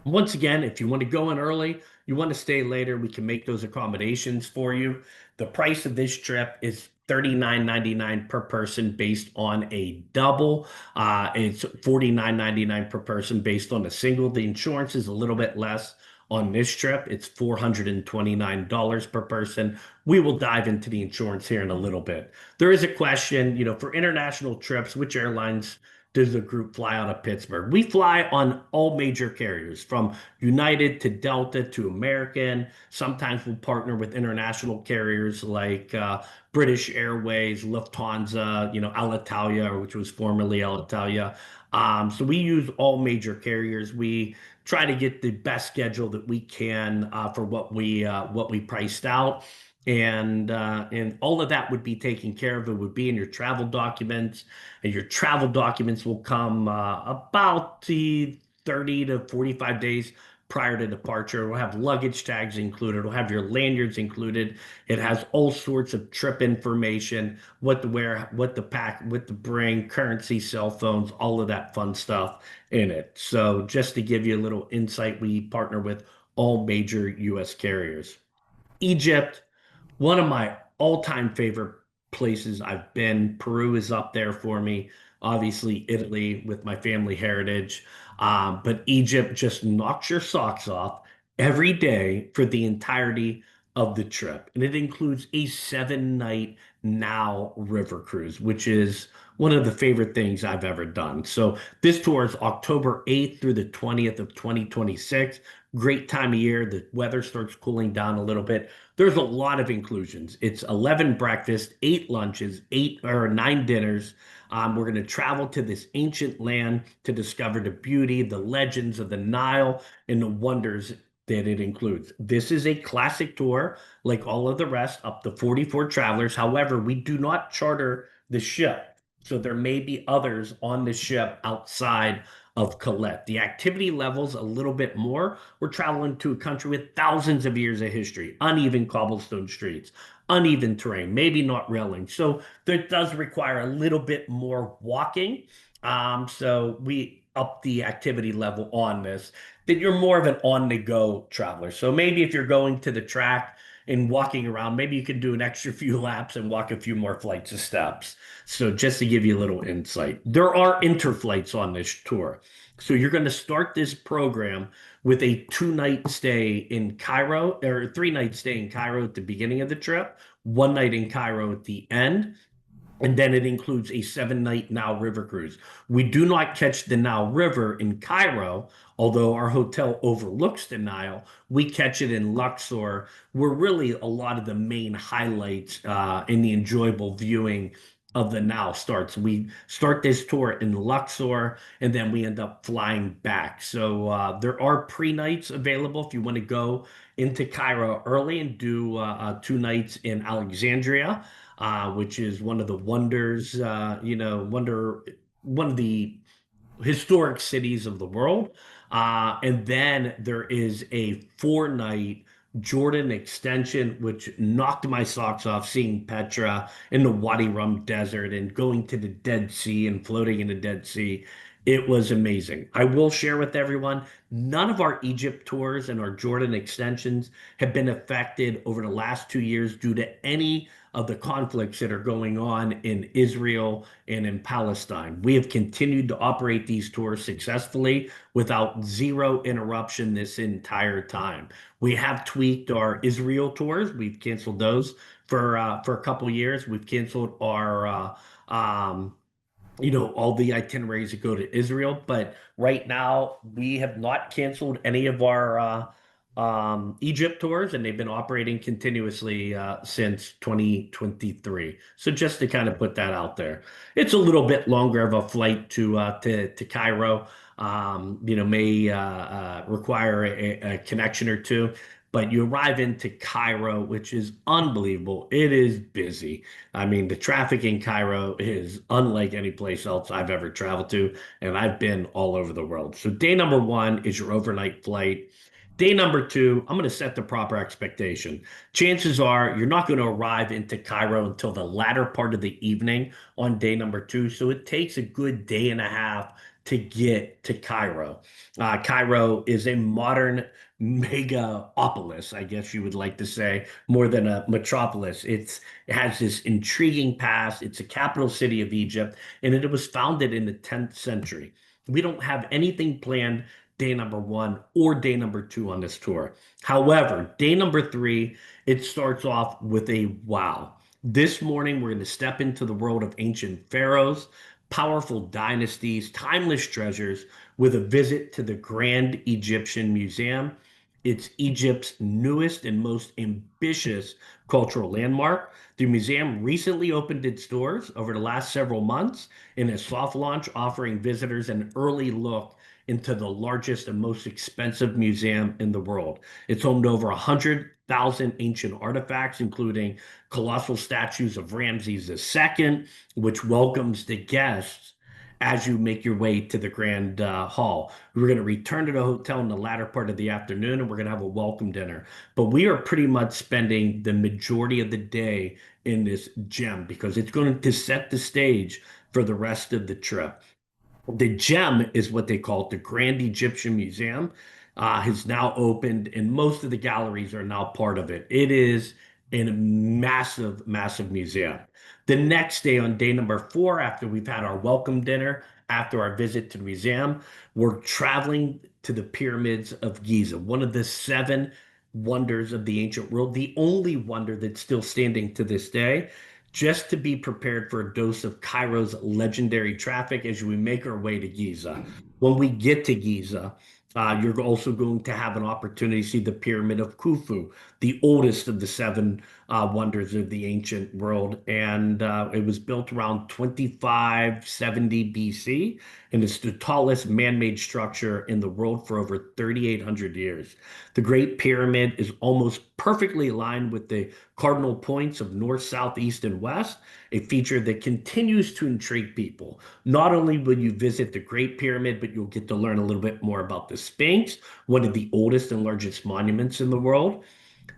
Once again, if you want to go in early, you want to stay later, we can make those accommodations for you. The price of this trip is $39.99 per person based on a double. It's $49.99 per person based on a single. The insurance is a little bit less on this trip. It's $429 per person. We will dive into the insurance here in a little bit. There is a question, for international trips, which airlines does the group fly out of Pittsburgh? We fly on all major carriers, from United to Delta to American. Sometimes we'll partner with international carriers like British Airways, Lufthansa, Alitalia, which was formerly Alitalia. So we use all major carriers. We try to get the best schedule that we can for what we priced out. And all of that would be taken care of. It would be in your travel documents, and your travel documents will come about 30 to 45 days prior to departure. We'll have luggage tags included. We'll have your lanyards included. It has all sorts of trip information, what to wear, what to pack, what to bring, currency, cell phones, all of that fun stuff in it. So just to give you a little insight, we partner with all major U.S. carriers. Egypt, one of my all-time favorite places I've been. Peru is up there for me. Obviously, Italy with my family heritage. But Egypt just knocks your socks off every day for the entirety of the trip, and it includes a 7 night Nile River cruise, which is one of the favorite things I've ever done. So this tour is October 8th through the 20th of 2026. Great time of year. The weather starts cooling down a little bit. There's a lot of inclusions. It's 11 breakfasts, 8 lunches, 8 or 9 dinners. We're going to travel to this ancient land to discover the beauty, the legends of the Nile, and the wonders that it includes. This is a classic tour, like all of the rest, up to 44 travelers. However, we do not charter the ship. So there may be others on the ship outside of Collette. The activity level's a little bit more. We're traveling to a country with thousands of years of history, uneven cobblestone streets, uneven terrain, maybe not railing. So that does require a little bit more walking. So we up the activity level on this, that you're more of an on-the-go traveler. So maybe if you're going to the track and walking around, maybe you can do an extra few laps and walk a few more flights of steps. So just to give you a little insight, there are interflights on this tour. So you're going to start this program with a 2 night stay in Cairo, or 3 night stay in Cairo at the beginning of the trip, 1 night in Cairo at the end. And then it includes a 7 night Nile River cruise. We do not catch the Nile River in Cairo, although our hotel overlooks the Nile. We catch it in Luxor, where really a lot of the main highlights and the enjoyable viewing of the Nile starts. We start this tour in Luxor, and then we end up flying back. So there are pre-nights available if you want to go into Cairo early and do 2 nights in Alexandria, which is one of the wonders, one of the historic cities of the world. And then there is a 4 night Jordan extension, which knocked my socks off, seeing Petra in the Wadi Rum Desert and going to the Dead Sea and floating in the Dead Sea. It was amazing. I will share with everyone, none of our Egypt tours and our Jordan extensions have been affected over the last 2 years due to any of the conflicts that are going on in Israel and in Palestine. We have continued to operate these tours successfully without zero interruption this entire time. We have tweaked our Israel tours. We've canceled those for a couple years. We've canceled our all the itineraries that go to Israel. But right now, we have not canceled any of our Egypt tours, and they've been operating continuously since 2023. So just to kind of put that out there, it's a little bit longer of a flight to Cairo. May require a connection or two. But you arrive into Cairo, which is unbelievable. It is busy. I mean, the traffic in Cairo is unlike any place else I've ever traveled to, and I've been all over the world. So day number 1 is your overnight flight. Day number 2, I'm going to set the proper expectation. Chances are you're not going to arrive into Cairo until the latter part of the evening on day number 2. So it takes a good day and a half to get to Cairo. Cairo is a modern megapolis, I guess you would like to say, more than a metropolis. It has this intriguing past. It's a capital city of Egypt, and it was founded in the 10th century. We don't have anything planned day number 1 or day number 2 on this tour. However, day number 3, it starts off with a wow. This morning, we're going to step into the world of ancient pharaohs, powerful dynasties, timeless treasures, with a visit to the Grand Egyptian Museum. It's Egypt's newest and most ambitious cultural landmark. The museum recently opened its doors over the last several months in a soft launch, offering visitors an early look into the largest and most expensive museum in the world. It's home to over 100,000 ancient artifacts, including colossal statues of Ramses II, which welcomes the guests as you make your way to the Grand Hall. We're going to return to the hotel in the latter part of the afternoon, and we're going to have a welcome dinner. But we are pretty much spending the majority of the day in this gem because it's going to set the stage for the rest of the trip. The gem is what they call it, the Grand Egyptian Museum, has now opened, and most of the galleries are now part of it. It is a massive, massive museum. The next day, on day number 4, after we've had our welcome dinner, after our visit to the museum, we're traveling to the pyramids of Giza, one of the 7 wonders of the ancient world, the only wonder that's still standing to this day. Just to be prepared for a dose of Cairo's legendary traffic as we make our way to Giza. When we get to Giza, you're also going to have an opportunity to see the Pyramid of Khufu, the oldest of the seven wonders of the ancient world. And it was built around 2570 BC, and it's the tallest man-made structure in the world for over 3,800 years. The Great Pyramid is almost perfectly aligned with the cardinal points of north, south, east, and west, a feature that continues to intrigue people. Not only will you visit the Great Pyramid, but you'll get to learn a little bit more about the Sphinx, one of the oldest and largest monuments in the world.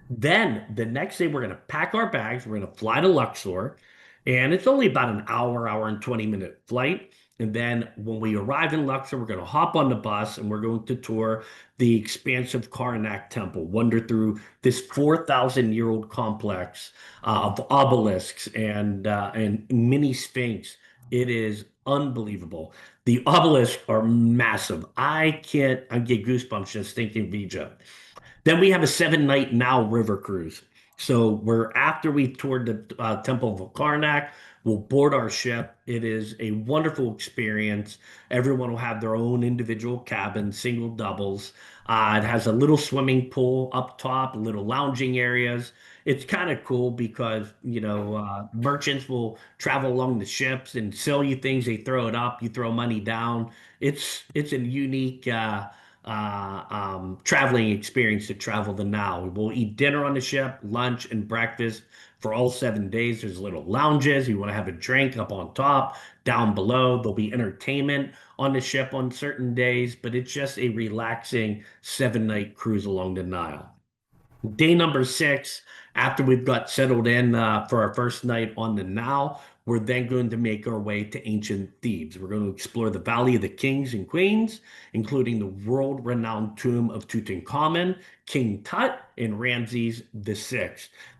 Then the next day, we're going to pack our bags. We're going to fly to Luxor, and it's only about an hour, hour and 20-minute flight. And then when we arrive in Luxor, we're going to hop on the bus and we're going to tour the expansive Karnak Temple, wander through this 4,000-year-old complex of obelisks and mini sphinx. It is unbelievable. The obelisks are massive. I get goosebumps just thinking of Egypt. Then we have a 7 night Nile River cruise. So we're after we've toured the Temple of Karnak, we'll board our ship. It is a wonderful experience. Everyone will have their own individual cabin, single doubles. It has a little swimming pool up top, little lounging areas. It's kind of cool because, merchants will travel along the ships and sell you things. They throw it up, you throw money down. It's a unique traveling experience to travel the Nile. We'll eat dinner on the ship, lunch and breakfast for all 7 days. There's little lounges. You want to have a drink up on top, down below. There'll be entertainment on the ship on certain days, but it's just a relaxing 7 night cruise along the Nile. Day number 6, after we've got settled in for our first night on the Nile, we're then going to make our way to ancient Thebes. We're going to explore the Valley of the Kings and Queens, including the world-renowned tomb of Tutankhamun, King Tut, and Ramses VI.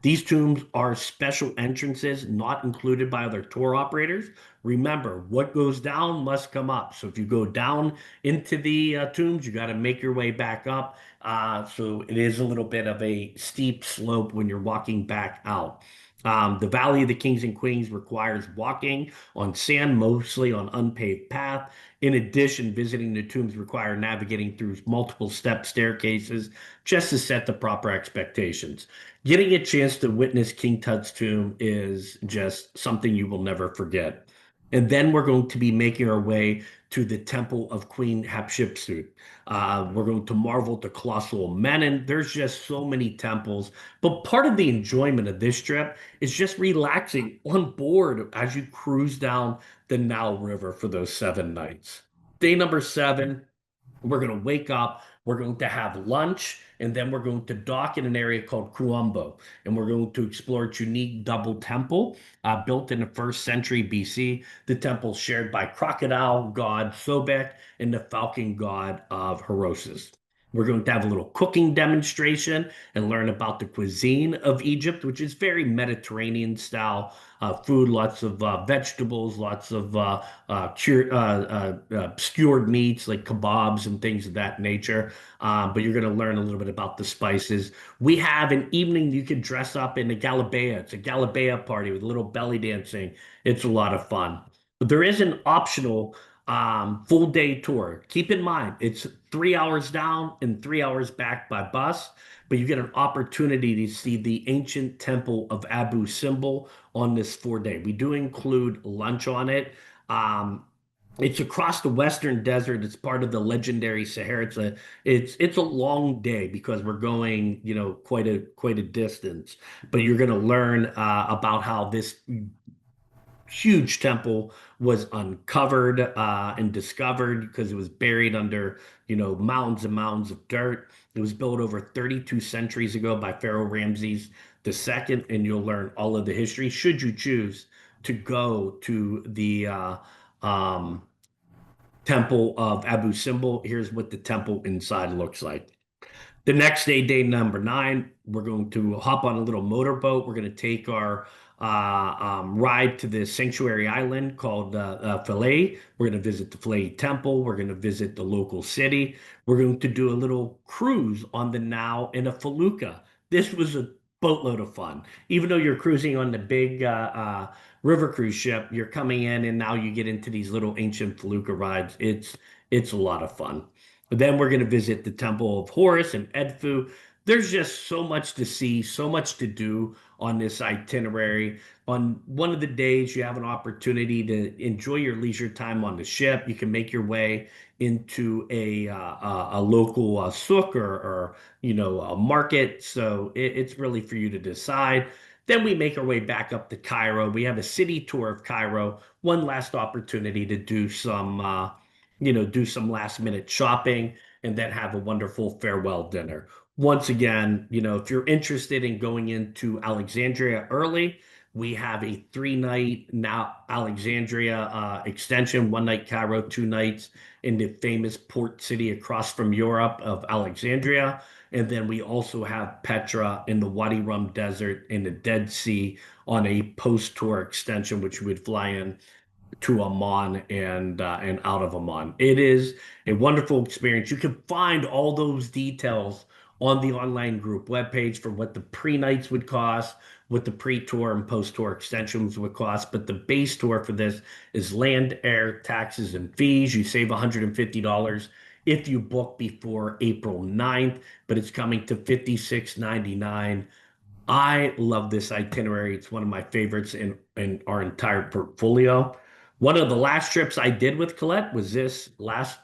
These tombs are special entrances not included by other tour operators. Remember, what goes down must come up. So if you go down into the tombs, you got to make your way back up. So it is a little bit of a steep slope when you're walking back out. The Valley of the Kings and Queens requires walking on sand, mostly on unpaved path. In addition, visiting the tombs require navigating through multiple step staircases just to set the proper expectations. Getting a chance to witness King Tut's tomb is just something you will never forget. And then we're going to be making our way to the Temple of Queen Hatshepsut. We're going to marvel at the colossal Menon. There's just so many temples. But part of the enjoyment of this trip is just relaxing on board as you cruise down the Nile River for those 7 nights. Day number 7, we're going to wake up, we're going to have lunch, and then we're going to dock in an area called Kuambo. And we're going to explore its unique double temple built in the 1st century BC. The temple shared by crocodile god Sobek and the falcon god of Horosis. We're going to have a little cooking demonstration and learn about the cuisine of Egypt, which is very Mediterranean style food, lots of vegetables, lots of skewered meats like kebabs and things of that nature. But you're going to learn a little bit about the spices. We have an evening you can dress up in a galabea. It's a galabea party with a little belly dancing. It's a lot of fun. But there is an optional full day tour. Keep in mind, it's 3 hours down and 3 hours back by bus, but you get an opportunity to see the ancient temple of Abu Simbel on this 4 day. We do include lunch on it. It's across the Western Desert. It's part of the legendary Sahara. It's a long day because we're going, quite a distance. But you're going to learn about how this huge temple was uncovered and discovered because it was buried under, mounds and mounds of dirt. It was built over 32 centuries ago by Pharaoh Ramses II, and you'll learn all of the history should you choose to go to the Temple of Abu Simbel. Here's what the temple inside looks like. The next day, day number 9, we're going to hop on a little motorboat. We're going to take our ride to the sanctuary island called Philae. We're going to visit the Philae Temple. We're going to visit the local city. We're going to do a little cruise on the Now in a felucca. This was a boatload of fun. Even though you're cruising on the big river cruise ship, you're coming in and now you get into these little ancient felucca rides. It's a lot of fun. But then we're going to visit the Temple of Horus and Edfu. There's just so much to see, so much to do on this itinerary. On one of the days, you have an opportunity to enjoy your leisure time on the ship. You can make your way into a local souk or a market. So it's really for you to decide. Then we make our way back up to Cairo. We have a city tour of Cairo. One last opportunity to do some last minute shopping and then have a wonderful farewell dinner. Once again, if you're interested in going into Alexandria early, we have a 3-night now Alexandria extension, 1 night Cairo, 2 nights in the famous port city across from Europe of Alexandria. And then we also have Petra in the Wadi Rum Desert in the Dead Sea on a post-tour extension, which we would fly in to Amman and out of Amman. It is a wonderful experience. You can find all those details on the online group webpage for what the pre-nights would cost, what the pre-tour and post-tour extensions would cost. But the base tour for this is land, air, taxes, and fees. You save $150 if you book before April 9th, but it's coming to $56.99. I love this itinerary. It's one of my favorites in our entire portfolio. One of the last trips I did with Collette was this last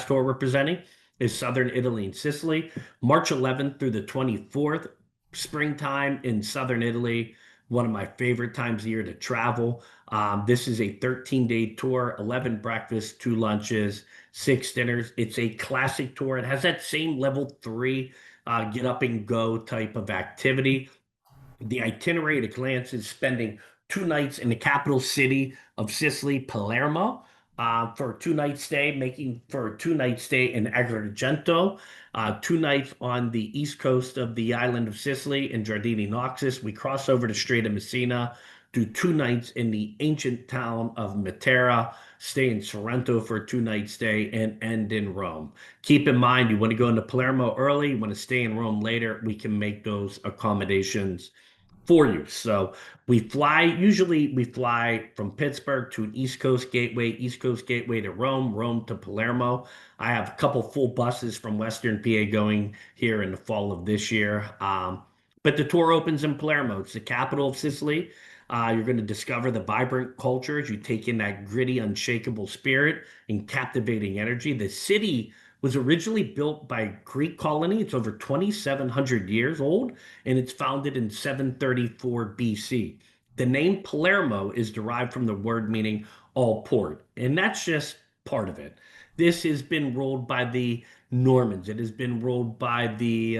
tour we're presenting is Southern Italy and Sicily, March 11th through the 24th, springtime in Southern Italy. One of my favorite times of year to travel. This is a 13-day tour, 11 breakfasts, 2 lunches, 6 dinners. It's a classic tour. It has that same level 3 get up and go type of activity. The itinerary at a glance is spending 2 nights in the capital city of Sicily, Palermo, for a 2 night stay, making for a 2 night stay in Agrigento, 2 nights on the east coast of the island of Sicily in Giardini Noxus. We cross over to Strait of Messina, do 2 nights in the ancient town of Matera, stay in Sorrento for a 2 night stay, and end in Rome. Keep in mind, you want to go into Palermo early, you want to stay in Rome later, we can make those accommodations for you. So usually we fly from Pittsburgh to an East Coast gateway to Rome, Rome to Palermo. I have a couple full buses from Western PA going here in the fall of this year. But the tour opens in Palermo. It's the capital of Sicily. You're going to discover the vibrant culture as you take in that gritty, unshakable spirit and captivating energy. The city was originally built by a Greek colony. It's over 2,700 years old, and it's founded in 734 BC. The name Palermo is derived from the word meaning all port, and that's just part of it. This has been ruled by the Normans. It has been ruled by the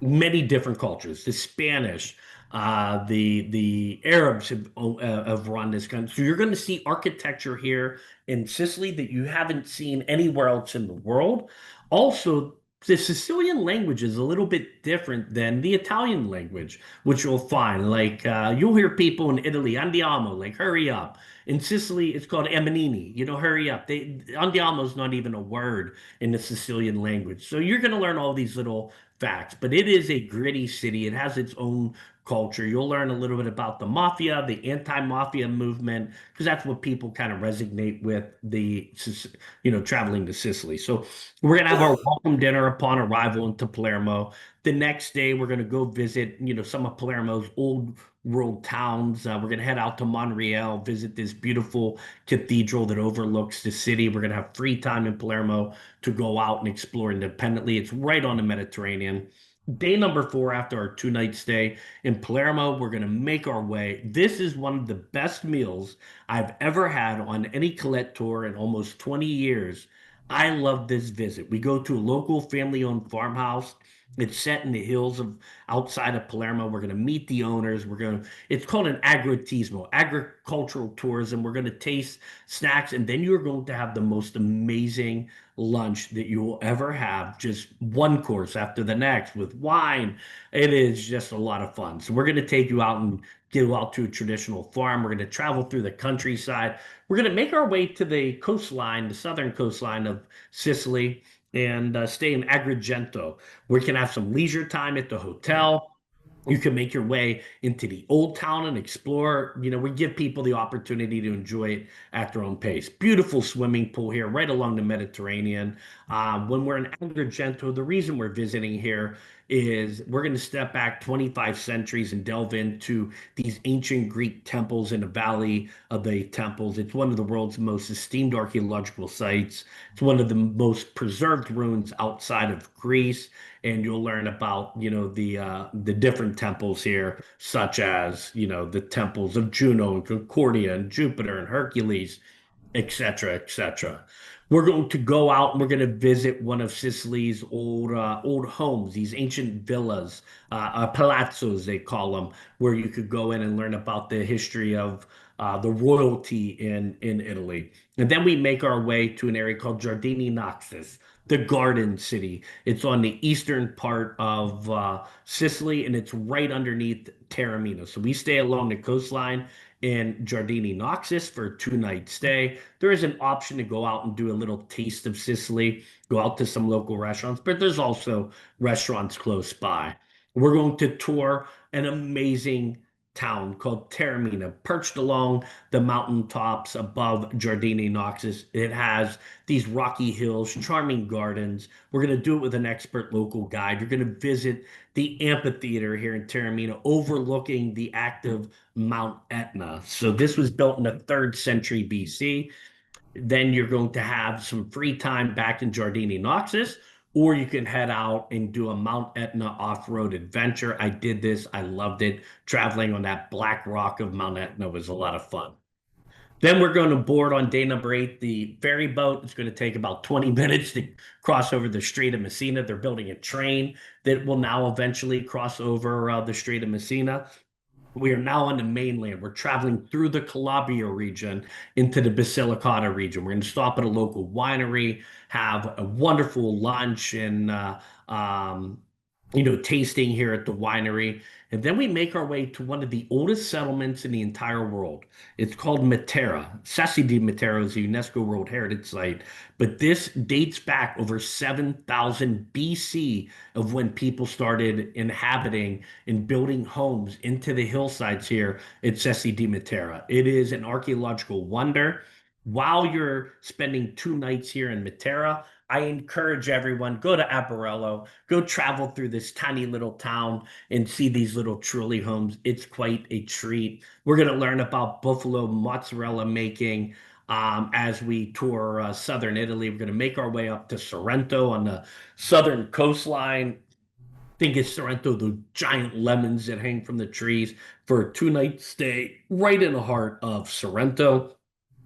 many different cultures. The Spanish, the Arabs have run this country. So you're going to see architecture here in Sicily that you haven't seen anywhere else in the world. Also, the Sicilian language is a little bit different than the Italian language, which you'll find. Like you'll hear people in Italy, andiamo, like hurry up. In Sicily, it's called emanini, hurry up. Andiamo is not even a word in the Sicilian language. So you're going to learn all these little facts, but it is a gritty city. It has its own culture. You'll learn a little bit about the mafia, the anti-mafia movement, because that's what people kind of resonate with traveling to Sicily. So we're going to have our welcome dinner upon arrival into Palermo. The next day, we're going to go visit, some of Palermo's old world towns. We're going to head out to Monreale, visit this beautiful cathedral that overlooks the city. We're going to have free time in Palermo to go out and explore independently. It's right on the Mediterranean. Day number 4 after our 2 night stay in Palermo, we're going to make our way. This is one of the best meals I've ever had on any Collette tour in almost 20 years. I love this visit. We go to a local family-owned farmhouse. It's set in the hills of outside of Palermo. We're going to meet the owners. It's called an agroturismo, agricultural tourism. We're going to taste snacks, and then you're going to have the most amazing lunch that you will ever have, just one course after the next with wine. It is just a lot of fun. So we're going to take you out and go out to a traditional farm. We're going to travel through the countryside. We're going to make our way to the coastline, the southern coastline of Sicily, and stay in Agrigento. We can have some leisure time at the hotel. You can make your way into the old town and explore. We give people the opportunity to enjoy it at their own pace. Beautiful swimming pool here, right along the Mediterranean. When we're in Agrigento, the reason we're visiting here is we're going to step back 25 centuries and delve into these ancient Greek temples in the Valley of the Temples. It's one of the world's most esteemed archaeological sites. It's one of the most preserved ruins outside of Greece, and you'll learn about the different temples here, such as the temples of Juno and Concordia and Jupiter and Hercules, etc., etc. We're going to go out and we're going to visit one of Sicily's old homes, these ancient villas, palazzos they call them, where you could go in and learn about the history of the royalty in Italy. And then we make our way to an area called Giardini Naxos, the Garden City. It's on the eastern part of Sicily, and it's right underneath Taormina. So we stay along the coastline in Giardini Naxos for a 2-night stay. There is an option to go out and do a little taste of Sicily, go out to some local restaurants, but there's also restaurants close by. We're going to tour an amazing town called Taormina, perched along the mountaintops above Giardini Naxos. It has these rocky hills, charming gardens. We're going to do it with an expert local guide. You're going to visit the amphitheater here in Taormina, overlooking the active Mount Etna. So this was built in the 3rd century BC. Then you're going to have some free time back in Giardini Naxos, or you can head out and do a Mount Etna off-road adventure. I did this. I loved it. Traveling on that black rock of Mount Etna was a lot of fun. Then we're going to board on day number 8 the ferry boat. It's going to take about 20 minutes to cross over the Strait of Messina. They're building a train that will now eventually cross over the Strait of Messina. We are now on the mainland. We're traveling through the Calabria region into the Basilicata region. We're going to stop at a local winery, have a wonderful lunch and tasting here at the winery. And then we make our way to one of the oldest settlements in the entire world. It's called Matera. Sassi di Matera is a UNESCO World Heritage Site, but this dates back over 7,000 BC of when people started inhabiting and building homes into the hillsides here at Sassi di Matera. It is an archaeological wonder. While you're spending 2 nights here in Matera, I encourage everyone, go to Aparello, go travel through this tiny little town and see these little Trulli homes. It's quite a treat. We're going to learn about buffalo mozzarella making as we tour southern Italy. We're going to make our way up to Sorrento on the southern coastline. Think it's Sorrento, the giant lemons that hang from the trees, for a 2-night stay right in the heart of Sorrento.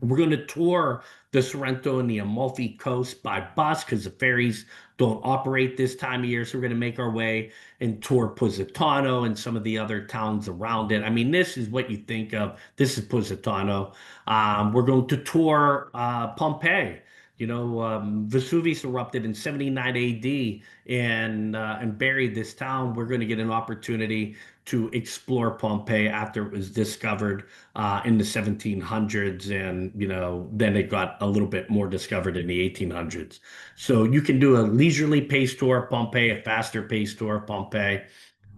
We're going to tour the Sorrento and the Amalfi Coast by bus because the ferries don't operate this time of year. So we're going to make our way and tour Positano and some of the other towns around it. I mean, this is what you think of. This is Positano. We're going to tour Pompeii. Vesuvius erupted in 79 AD and buried this town. We're going to get an opportunity to explore Pompeii after it was discovered in the 1700s, and then it got a little bit more discovered in the 1800s. So you can do a leisurely paced tour of Pompeii, a faster paced tour of Pompeii.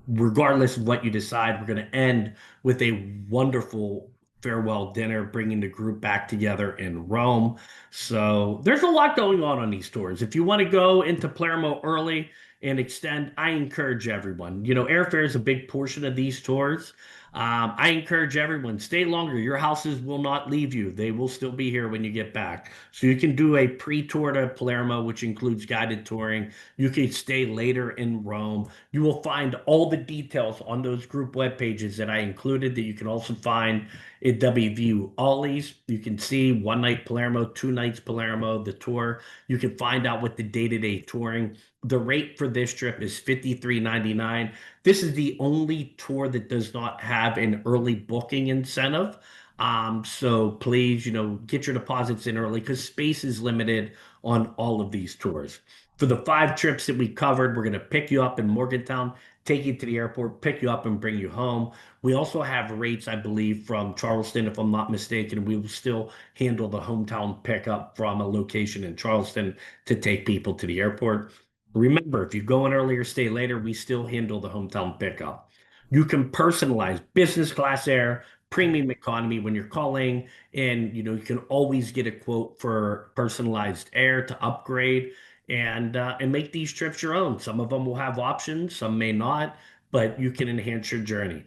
Regardless of what you decide, we're going to end with a wonderful farewell dinner, bringing the group back together in Rome. So there's a lot going on these tours. If you want to go into Palermo early and extend, I encourage everyone. Airfare is a big portion of these tours. I encourage everyone, stay longer. Your houses will not leave you. They will still be here when you get back. So you can do a pre-tour to Palermo, which includes guided touring. You can stay later in Rome. You will find all the details on those group web pages that I included, that you can also find at WVU OLLI's. You can see 1 night Palermo, 2 nights Palermo, the tour. You can find out what the day-to-day touring. The rate for this trip is $53.99. This is the only tour that does not have an early booking incentive. So please, get your deposits in early because space is limited on all of these tours. For the 5 trips that we covered, we're going to pick you up in Morgantown, take you to the airport, pick you up and bring you home. We also have rates, I believe, from Charleston, if I'm not mistaken. We will still handle the hometown pickup from a location in Charleston to take people to the airport. Remember, if you go in earlier, stay later, we still handle the hometown pickup. You can personalize business class air, premium economy when you're calling, and you can always get a quote for personalized air to upgrade and make these trips your own. Some of them will have options, some may not, but you can enhance your journey.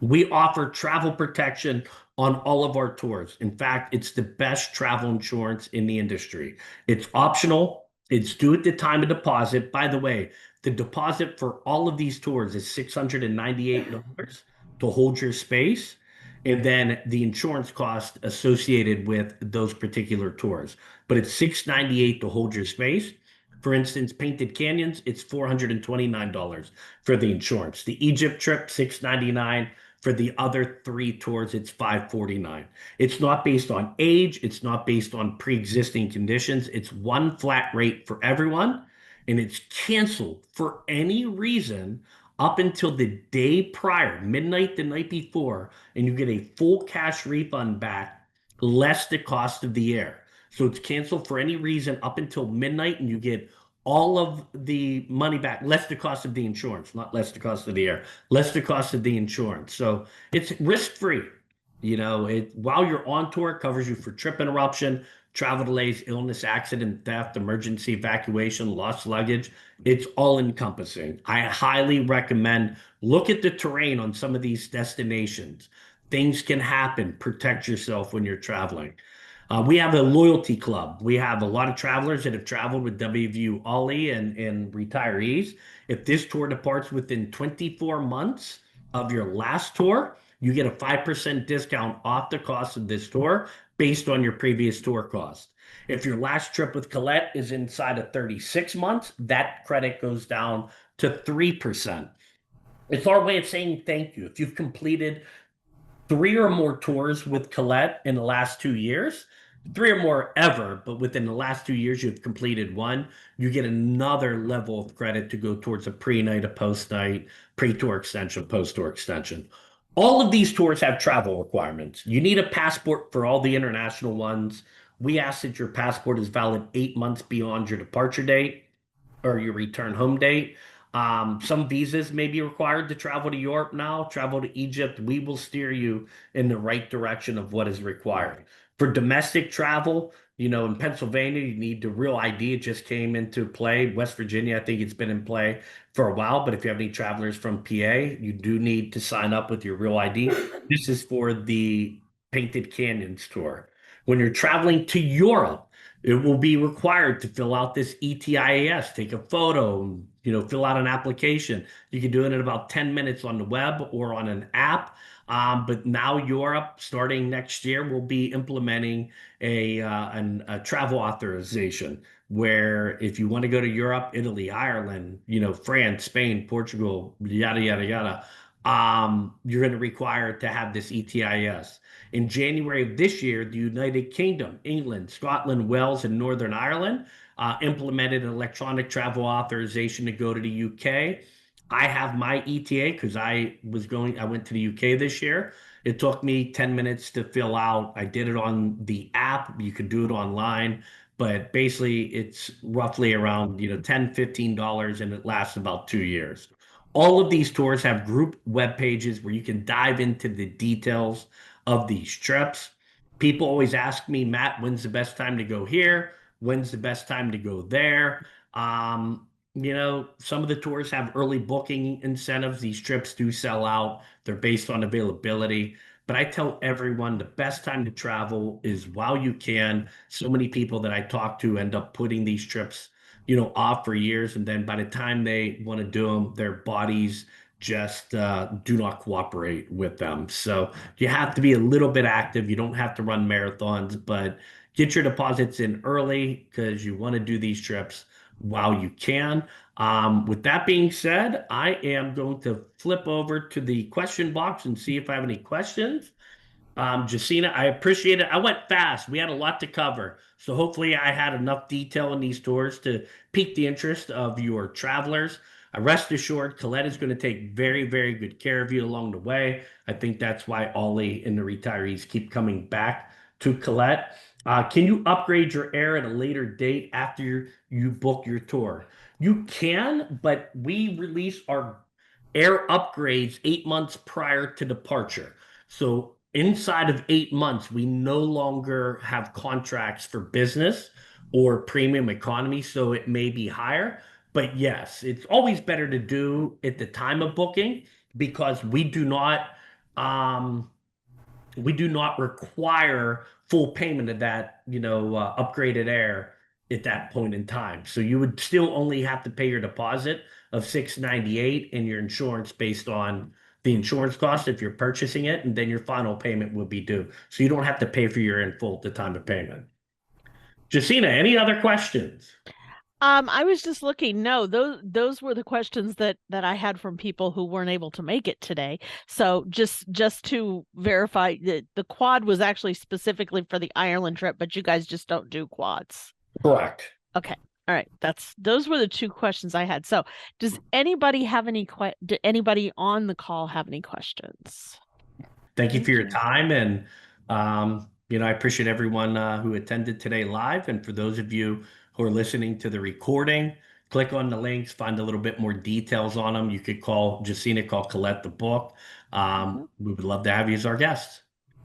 We offer travel protection on all of our tours. In fact, it's the best travel insurance in the industry. It's optional. It's due at the time of deposit. By the way, the deposit for all of these tours is $698 to hold your space, and then the insurance cost associated with those particular tours. But it's $698 to hold your space. For instance, Painted Canyons, it's $429 for the insurance. The Egypt trip, $699. For the other 3 tours, it's $549. It's not based on age. It's not based on pre-existing conditions. It's one flat rate for everyone, and it's canceled for any reason up until the day prior, midnight the night before, and you get a full cash refund back, less the cost of the air. So it's canceled for any reason up until midnight, and you get all of the money back, less the cost of the insurance, not less the cost of the air, less the cost of the insurance. So it's risk-free. While you're on tour, it covers you for trip interruption, travel delays, illness, accident, theft, emergency evacuation, lost luggage. It's all encompassing. I highly recommend look at the terrain on some of these destinations. Things can happen. Protect yourself when you're traveling. We have a loyalty club. We have a lot of travelers that have traveled with WVU OLLI and retirees. If this tour departs within 24 months of your last tour, you get a 5% discount off the cost of this tour based on your previous tour cost. If your last trip with Collette is inside of 36 months, that credit goes down to 3%. It's our way of saying thank you. If you've completed 3 or more tours with Collette in the last 2 years, 3 or more ever, but within the last 2 years, you've completed 1, you get another level of credit to go towards a pre-night, a post-night, pre-tour extension, post-tour extension. All of these tours have travel requirements. You need a passport for all the international ones. We ask that your passport is valid 8 months beyond your departure date or your return home date. Some visas may be required to travel to Europe now, travel to Egypt. We will steer you in the right direction of what is required. For domestic travel, in Pennsylvania, you need the real ID. It just came into play. West Virginia, I think it's been in play for a while, but if you have any travelers from PA, you do need to sign up with your real ID. This is for the Painted Canyons tour. When you're traveling to Europe, it will be required to fill out this ETIAS, take a photo, fill out an application. You can do it in about 10 minutes on the web or on an app. But now Europe, starting next year, will be implementing a travel authorization where if you want to go to Europe, Italy, Ireland, France, Spain, Portugal, yada, yada, yada, you're going to require to have this ETIAS. In January of this year, the United Kingdom, England, Scotland, Wales, and Northern Ireland implemented an electronic travel authorization to go to the UK. I have my ETA because I went to the UK this year. It took me 10 minutes to fill out. I did it on the app. You could do it online, but basically it's roughly around, $10, $15, and it lasts about 2 years. All of these tours have group web pages where you can dive into the details of these trips. People always ask me, Matt, when's the best time to go here? When's the best time to go there? Some of the tours have early booking incentives. These trips do sell out. They're based on availability. But I tell everyone the best time to travel is while you can. So many people that I talk to end up putting these trips, off for years. And then by the time they want to do them, their bodies just do not cooperate with them. So you have to be a little bit active. You don't have to run marathons, but get your deposits in early because you want to do these trips while you can. With that being said, I am going to flip over to the question box and see if I have any questions. Jacina, I appreciate it. I went fast. We had a lot to cover. So hopefully I had enough detail in these tours to pique the interest of your travelers. Rest assured, Collette is going to take very, very good care of you along the way. I think that's why OLLI and the retirees keep coming back to Collette. Can you upgrade your air at a later date after you book your tour? You can, but we release our air upgrades 8 months prior to departure. So inside of 8 months, we no longer have contracts for business or premium economy, so it may be higher. But yes, it's always better to do at the time of booking because um, we do not require full payment of that, upgraded air at that point in time. So you would still only have to pay your deposit of 698 and your insurance based on the insurance cost if you're purchasing it, and then your final payment will be due. So you don't have to pay for your in full at the time of payment. Jacina, any other questions? I was just looking. No, those were the questions that I had from people who weren't able to make it today. So just to verify that the quad was actually specifically for the Ireland trip, but you guys just don't do quads. Correct. Okay. All right. Those were the two questions I had. So does anybody have anybody on the call have any questions? Thank you for your time. And, I appreciate everyone who attended today live. And for those of you who are listening to the recording, click on the links, find a little bit more details on them. You could call Jacina, call Collette the book. We would love to have you as our guests.